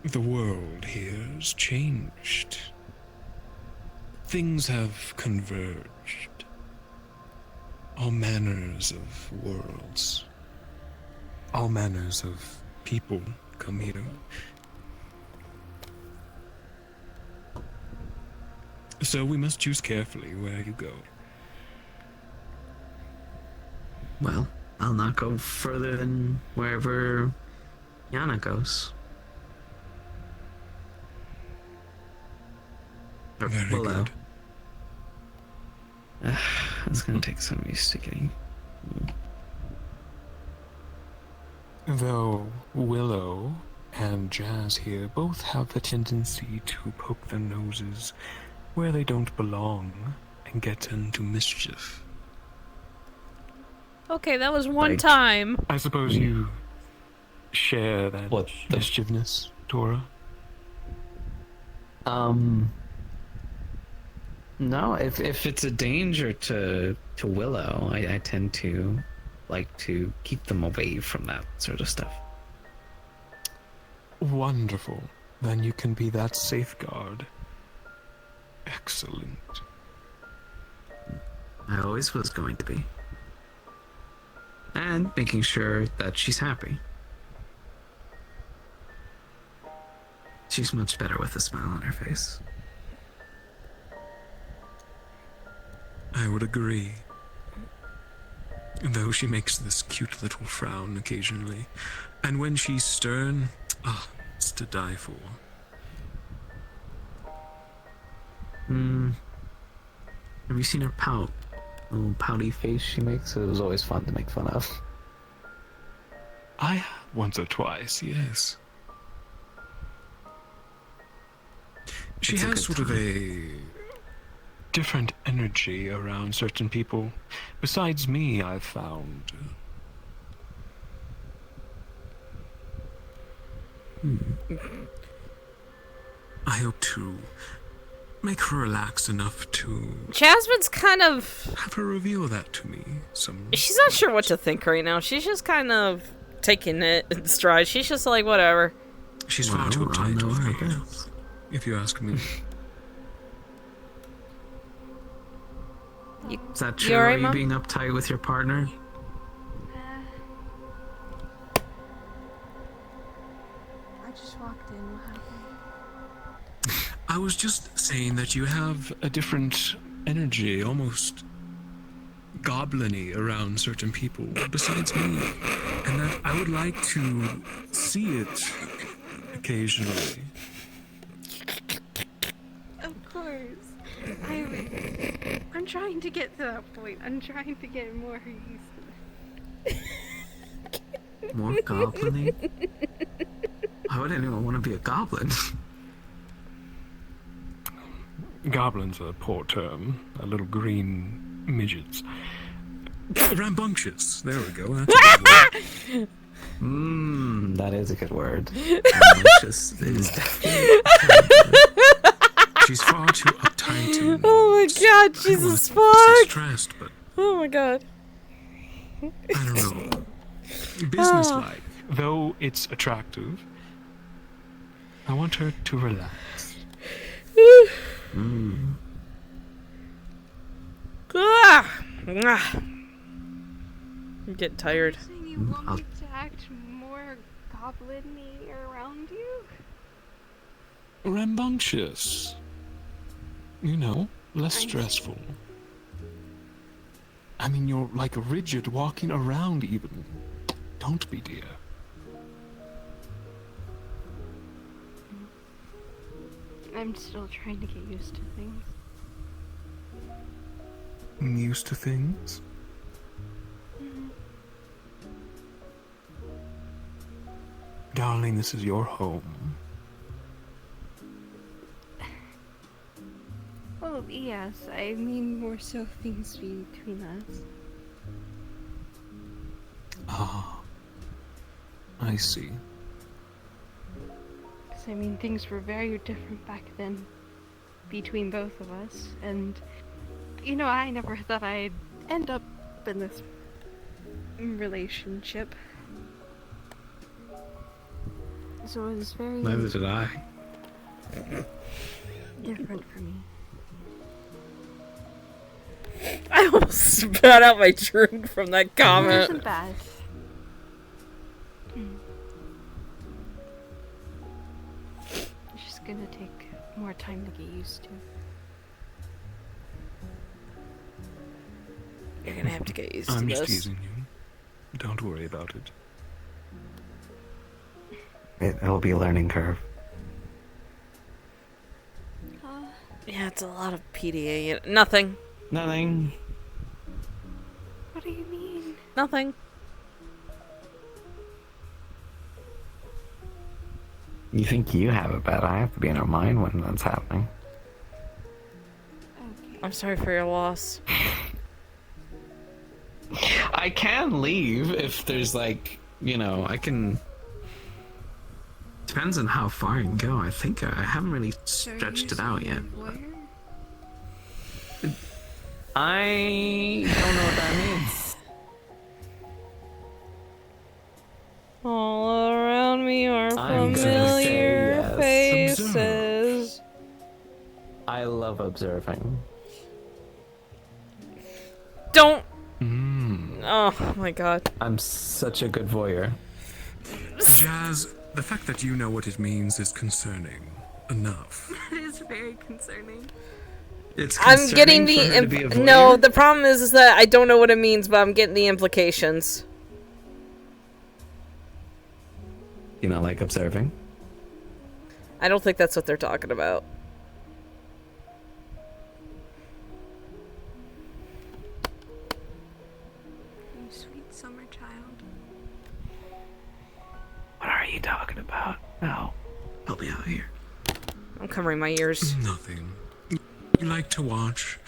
the world here has changed. Things have converged. All manners of worlds. All manners of people come here. So we must choose carefully where you go. Well, I'll not go further than wherever Yana goes. Or Very Willow. good. It's gonna take some used to getting. Though Willow and Jazz here both have a tendency to poke their noses where they don't belong and get into mischief. Okay, that was one Like- time. I suppose you share that What the- mischievousness, Tora? No, if it's a danger to Willow, I tend to like to keep them away from that sort of stuff. Wonderful. Then you can be that safeguard. Excellent. I always was going to be. And making sure that she's happy. She's much better with a smile on her face. I would agree. Though she makes this cute little frown occasionally. And when she's stern, it's to die for. Have you seen her pout? The little pouty face she makes? It was always fun to make fun of. I have once or twice, yes. She It's a has good sort of time. a Different energy around certain people. Besides me, I've found. I hope to make her relax enough to Jasmine's kind of. have her reveal that to me. She's not sure what to think right now. She's just kind of taking it in stride. She's just like, whatever. She's far too Well, I'll uptight know with her me, best. if you ask me. Is that You true? Are alright, you Mom? being uptight with your partner? I just walked in. What happened? I was just saying that you have a different energy, almost goblin-y around certain people, besides me. And that I would like to see it occasionally. Of course. I'm trying to get to that point. I'm trying to get more used to it. More goblin-y? Why would anyone want to be a goblin? Goblin's a poor term. A little green midgets. Rambunctious. There we go. That's a good word. That is a good word. Malicious is definitely. She's far too uptight and Oh my god, I Jesus don't want to say fuck! stressed, but Oh my god. I don't know. Businesslike. Though it's attractive, I want her to relax. Ah! Ah. I'm getting tired. Saying you want me to act more goblin-y around you? Rambunctious. You know, less stressful. I mean, you're like rigid walking around even. Don't be, dear. I'm still trying to get used to things. Used to things? Darling, this is your home. Well, yes, I mean more so things between us. Ah, I see. 'Cause, I mean, things were very different back then between both of us, and, you know, I never thought I'd end up in this relationship. So it was very Neither did I. different for me. I almost spat out my drink from that It comment. wasn't bad. It's just gonna take more time to get used to. You're gonna have to get used to I'm just this. teasing you. Don't worry about it. It'll be a learning curve. Yeah, it's a lot of PDA. Nothing. Nothing. What do you mean? Nothing. You think you have it bad. I have to be in her mind when that's happening. Okay. I'm sorry for your loss. I can leave if there's like, you know, I can. Depends on how far you can go. I think I haven't really stretched it out yet. I don't know what that means. All around me are I'm gonna say familiar yes. faces. I love observing. Don't. Oh my god. I'm such a good voyeur. Jazz, the fact that you know what it means is concerning enough. It is very concerning. It's I'm getting concerning for her to be a the no. voyeur? The problem is that I don't know what it means, but I'm getting the implications. You know, like observing. I don't think that's what they're talking about. You sweet summer child. What are you talking about? No. Help me out here. I'm covering my ears. Nothing. You like to watch?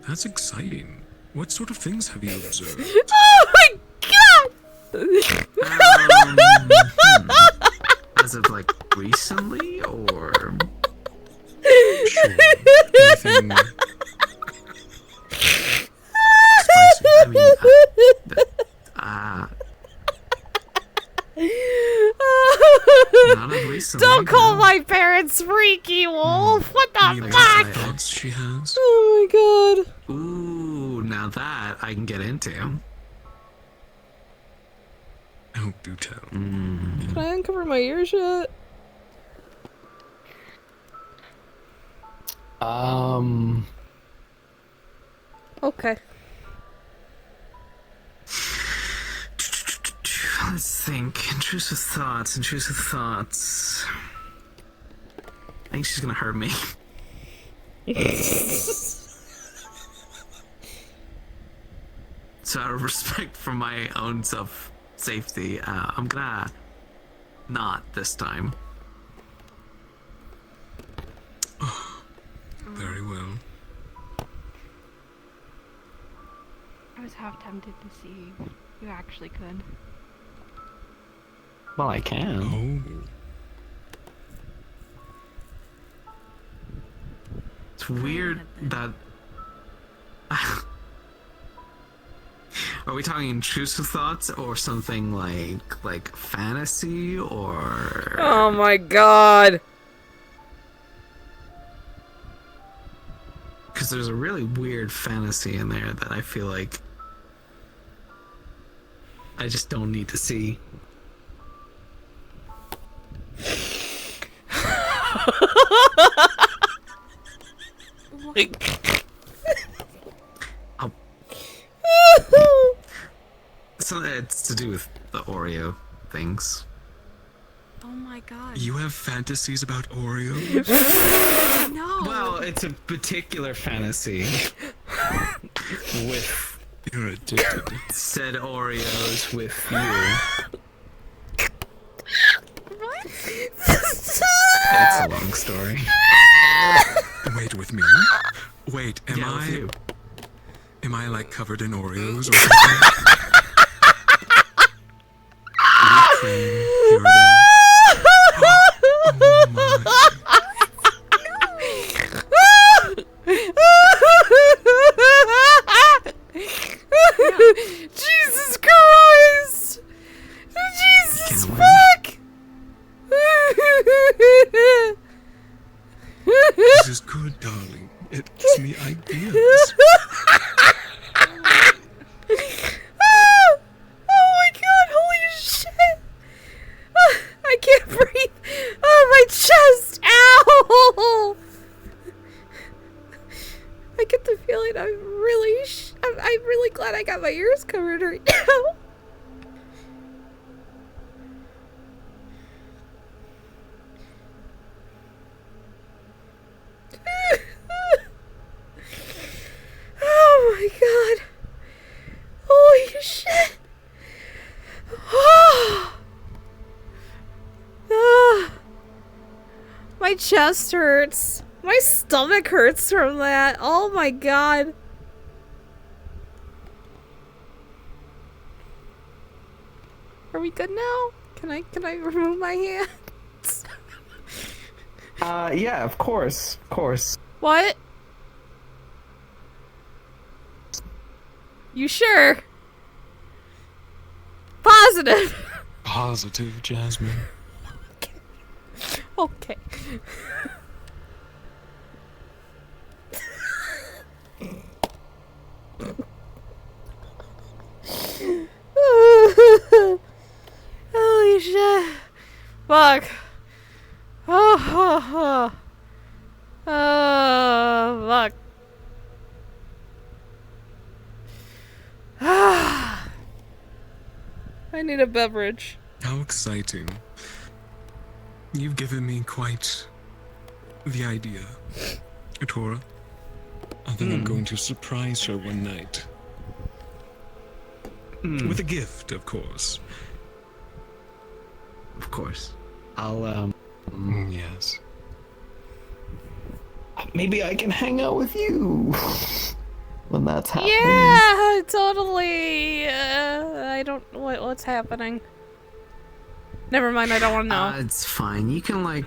That's exciting. What sort of things have you observed? Oh my god! As of like recently or Sure. Anything spicy? I mean, not of recently. Don't call no. my parents freaky wolf. What the any fuck? thoughts she has? Oh my god. Ooh, now that I can get into. Oh, do tell. Can I uncover my ears yet? Okay. Let's think. Intrusive thoughts. I think she's gonna hurt me. So out of respect for my own safety, I'm gonna not this time. Very well. I was half tempted to see if you actually could. Well, I can. Oh. It's weird that... Are we talking intrusive thoughts or something like fantasy or... Oh my god! Because there's a really weird fantasy in there that I feel like I just don't need to see. So it's to do with the Oreo things. Oh my god. You have fantasies about Oreos? No! Well, it's a particular fantasy with You're addicted. said Oreos with you. What? It's a long story. Wait, with me? Wait, am Yeah, with you. I like covered in Oreos or something? Whipped cream, here or there. Oh my. Jesus Christ! Jesus fuck! This is good, darling. It gives me ideas. Oh my god, holy shit! I can't breathe! Oh, my chest! Ow! I get the feeling I'm really glad I got my ears covered right now. Oh my god. Holy shit. My chest hurts. My stomach hurts from that. Oh my god. Are we good now? Can I remove my hands? Yeah, of course. What? You sure? Positive. Positive, Jasmine. Okay. Holy shit. Fuck. Oh, fuck. I need a beverage. How exciting. You've given me quite the idea. Tora, I think I'm going to surprise her one night. With a gift, of course. Of course. I'll, Yes. Maybe I can hang out with you when that's happening. Yeah, totally. I don't. What's happening? Never mind. I don't want to know. it's fine. You can,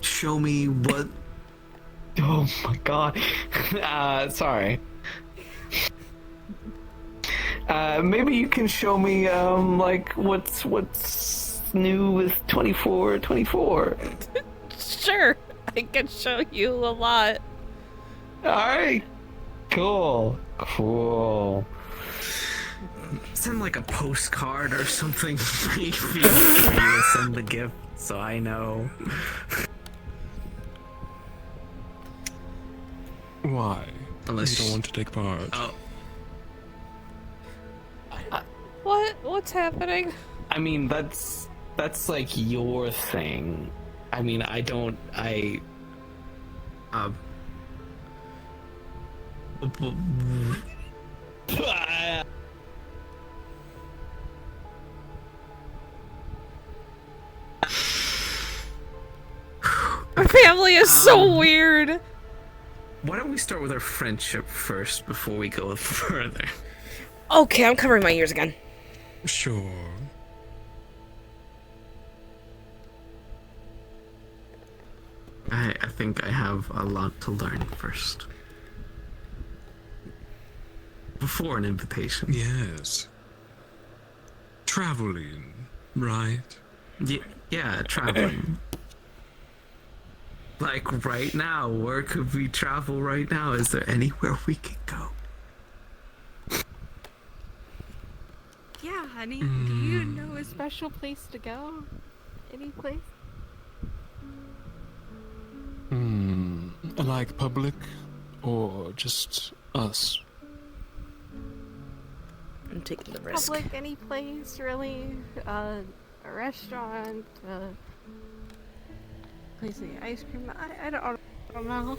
show me what... Oh my god. Sorry. Maybe you can show me, what's new with 24. Sure, I can show you a lot. Alright. Cool. Cool. Send like a postcard or something maybe for you to send the gift so I know. Why? Unless you don't want to take part. Oh. What's happening? I mean, that's like your thing. I mean, Our family is so weird. Why don't we start with our friendship first before we go further? Okay, I'm covering my ears again. Sure. I think I have a lot to learn first. Before an invitation. Yes. Traveling, right? Yeah, traveling. Like right now, where could we travel right now? Is there anywhere we could go? Yeah, honey. Do you know a special place to go? Any place? Like public or just us? I'm taking the risk. Public, any place, really? A restaurant, place to get ice cream. I don't know.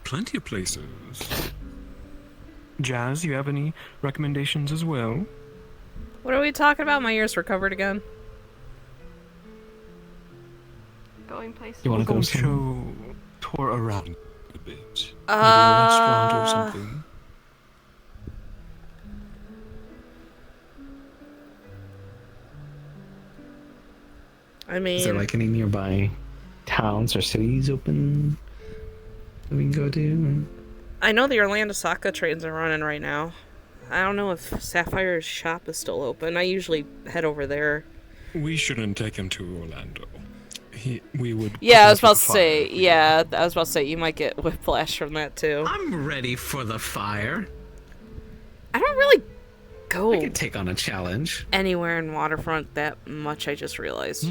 Plenty of places. Jazz, you have any recommendations as well? What are we talking about? My ears were covered again. Going places. You want to go show tour around a bit? Maybe a restaurant or something? I mean, Is there like any nearby towns or cities open that we can go to? I know the Orlando Saka trains are running right now. I don't know if Sapphire's shop is still open. I usually head over there. We shouldn't take him to Orlando. We would. Yeah, I was about to say. Yeah, I was about to say you might get whiplash from that too. I'm ready for the fire. I don't really go I could take on a challenge. anywhere in Waterfront that much. I just realized.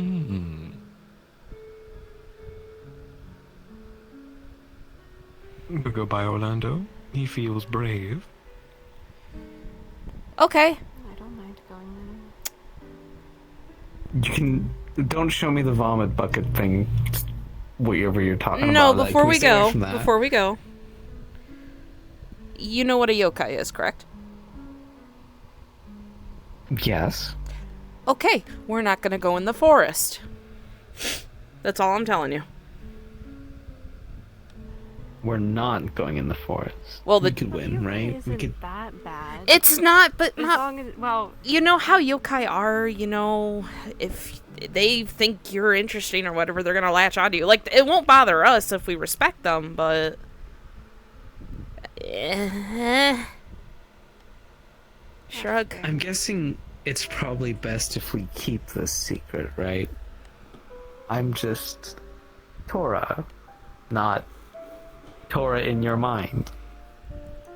We'll go by Orlando. He feels brave. Okay. I don't mind going You can don't show me the vomit bucket thing. Whatever you're talking No, about. before Like, we stay away go. from that? Before we go. You know what a yokai is, correct? Yes. Okay, we're not gonna go in the forest. That's all I'm telling you. We're not going in the forest. Well, we the could win, right? We Isn't could. that bad? it's not, but As not. long as, well, You know how yokai are. You know, if they think you're interesting or whatever, they're gonna latch onto you. Like, it won't bother us if we respect them, but. Shrug. I'm guessing it's probably best if we keep this secret, right? I'm just Tora, not Tora in your mind,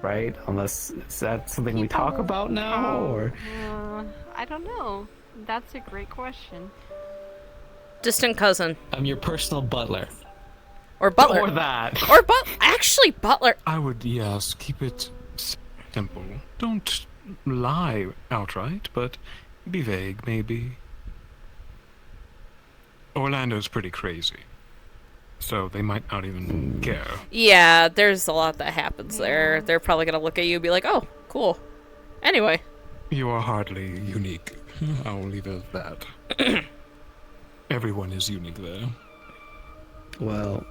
right? Unless is that something we talk about now, or I don't know. That's a great question. Distant cousin. I'm your personal butler, Or butler. or that. Or actually, butler. I would, yes, keep it simple. Don't lie outright, but be vague, maybe. Orlando's pretty crazy, so they might not even care. Yeah, there's a lot that happens there. They're probably gonna look at you and be like, oh, cool. Anyway. You are hardly unique. I'll leave it at that. Everyone is unique there. Well,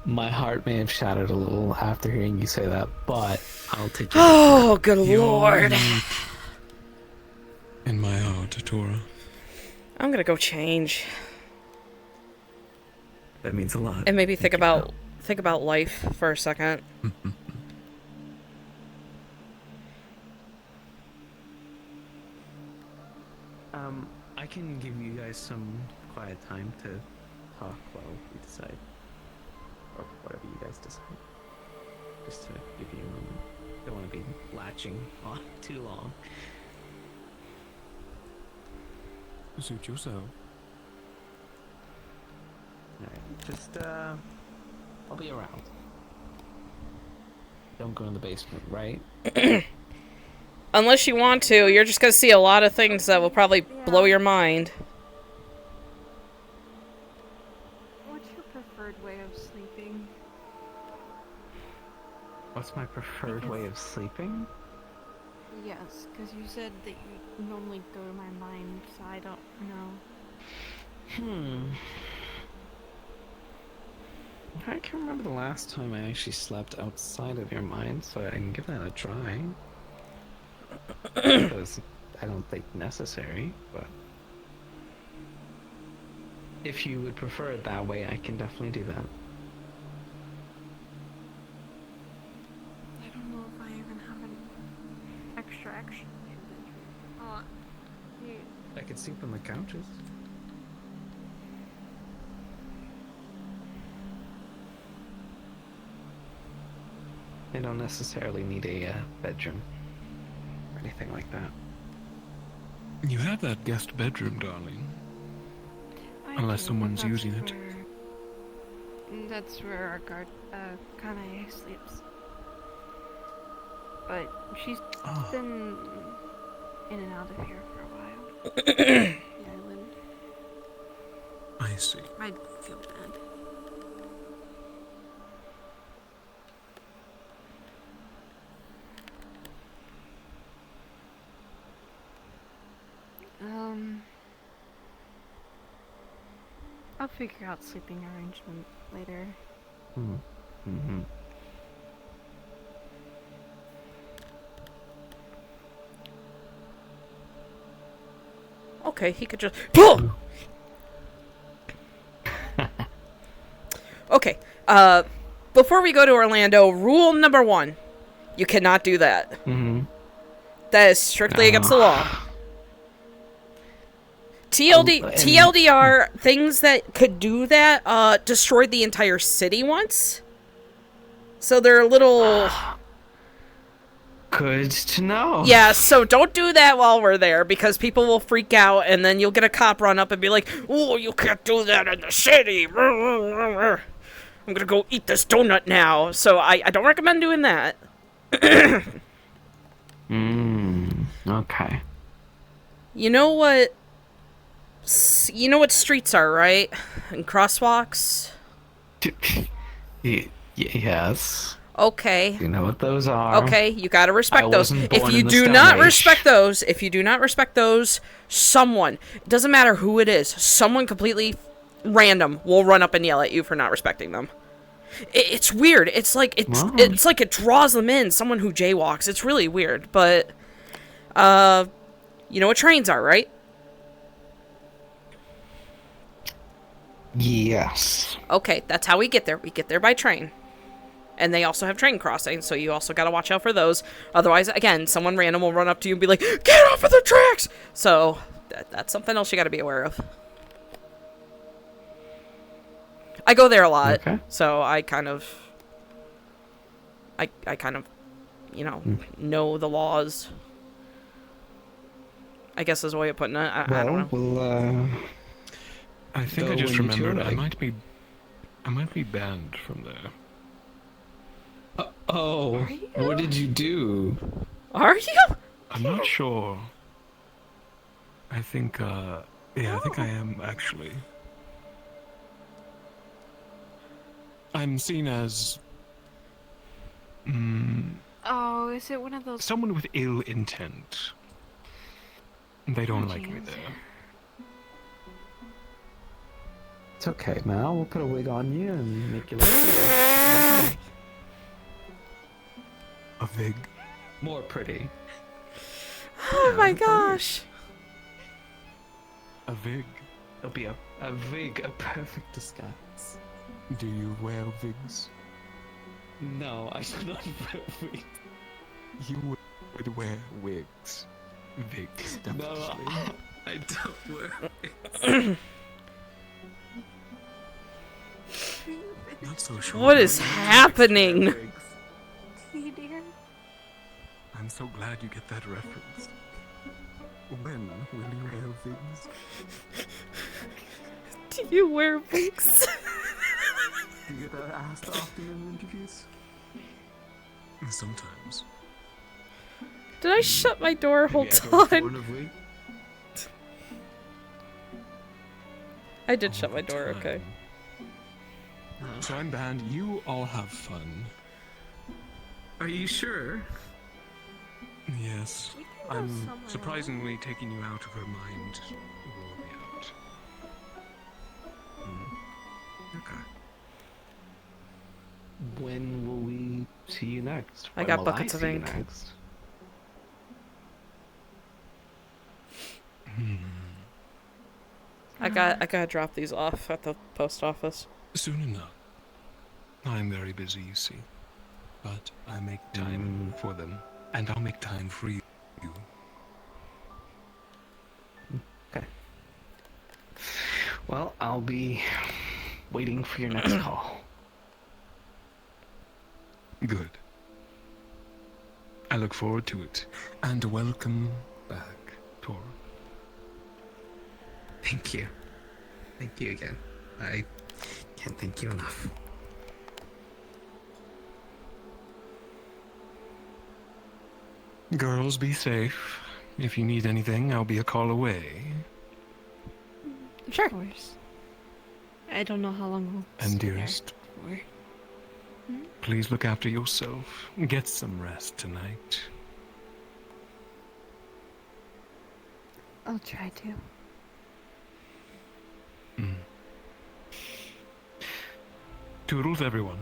my heart may have shattered a little after hearing you say that, but I'll take it. Oh, good You're lord. unique in my heart, Tora. I'm gonna go change. That means a lot. And maybe think about life for a second. I can give you guys some quiet time to talk while we decide, or whatever you guys decide. just to give you a moment. Don't want to be latching on too long. Suit yourself. Alright, just, I'll be around. Don't go in the basement, right? Unless you want to, you're just gonna see a lot of things that will probably blow your mind. What's your preferred way of sleeping? What's my preferred way of sleeping? Yes, because you said that you normally go to my mind, so I don't know. I can't remember the last time I actually slept outside of your mind, so I can give that a try. Because I don't think necessary, but if you would prefer it that way, I can definitely do that. I don't know if I even have an extra action. I could sleep on the couches. I don't necessarily need a bedroom or anything like that. You have that guest bedroom, darling. I Unless do, someone's that's using it. That's where our guard, Kanae sleeps. But she's been in and out of here for a while. The island. I see. I feel bad. I'll figure out sleeping arrangement later. Mm-hmm. Okay, he could just... Pull! Okay, before we go to Orlando, rule number 1. You cannot do that. Mm-hmm. That is strictly against the law. TLDR, things that could do that, destroyed the entire city once. So they're a little... Good to know. Yeah, so don't do that while we're there, because people will freak out, and then you'll get a cop run up and be like, "Oh, you can't do that in the city. I'm gonna go eat this donut now." So I don't recommend doing that. Okay. You know what streets are, right? And crosswalks? Yes. Okay. You know what those are. Okay, you gotta respect those. wasn't If born you in the do Stone not Age. respect those, someone, it doesn't matter who it is, someone completely random will run up and yell at you for not respecting them. It's weird. It's like it draws them in, someone who jaywalks. It's really weird, but you know what trains are, right? Yes. Okay, that's how we get there. We get there by train. And they also have train crossings, so you also gotta watch out for those. Otherwise, again, someone random will run up to you and be like, "Get off of the tracks!" So, that's something else you gotta be aware of. I go there a lot, so I kind of, you know the laws. I guess is a way of putting it. I don't know. I think I just remembered I might be banned from there. What did you do? Are you? I'm not sure. I think, I think I am, actually. I'm seen as... Oh, is it one of those... someone with ill intent. They don't like me there. It's okay, Mal. We'll put a wig on you and make you look pretty. A vig. More pretty. Oh my gosh. A vig. It'll be a wig, a perfect disguise. Do you wear vigs? No, I do not wear wigs. You would wear wigs. Vigs, definitely. No, I don't wear wigs. Not so sure. What is happening? I'm so glad you get that reference. When will you wear wigs? Do you wear wigs? Do you get that asked often in interviews? Sometimes. Did I shut my door? Have you Hold ever on. worn a wig? I did All shut my the door, time. okay. Chime band, you all have fun. Are you sure? Yes. We can go I'm somewhere surprisingly taking you out of her mind. Will be out. Okay. When will we see you next? I When got will buckets of see you ink. next? I gotta drop these off at the post office. Soon enough. I'm very busy, you see. But I make time for them. And I'll make time for you. Okay. Well, I'll be waiting for your next call. Good. I look forward to it. And welcome back, Tor. Thank you. Thank you again. I can't thank you enough. Girls, be safe. If you need anything, I'll be a call away. Sure. Of course. I don't know how long we'll And stay there dearest, for. please look after yourself. Get some rest tonight. I'll try to. Toodles, everyone.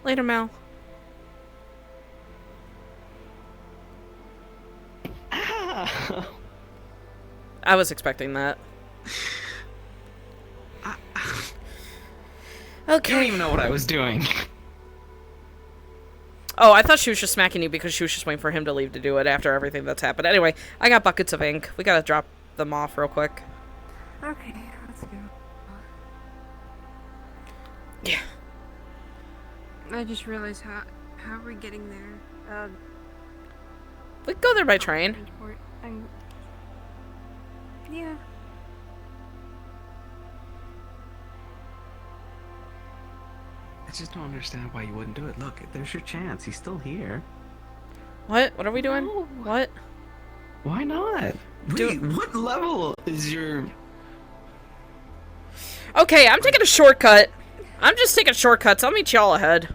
Later, Mal. Ah! I was expecting that. I Okay. don't even know what I was doing. Oh, I thought she was just smacking you because she was just waiting for him to leave to do it after everything that's happened. Anyway, I got buckets of ink. We gotta drop them off real quick. Okay, let's go. Yeah. I just realized how are we getting there? We can go there by train. Transport. Yeah. I just don't understand why you wouldn't do it. Look, there's your chance. He's still here. What? What are we doing? No. What? Why not? Wait, what level is your... Okay, I'm taking a shortcut. I'm just taking shortcuts. I'll meet y'all ahead.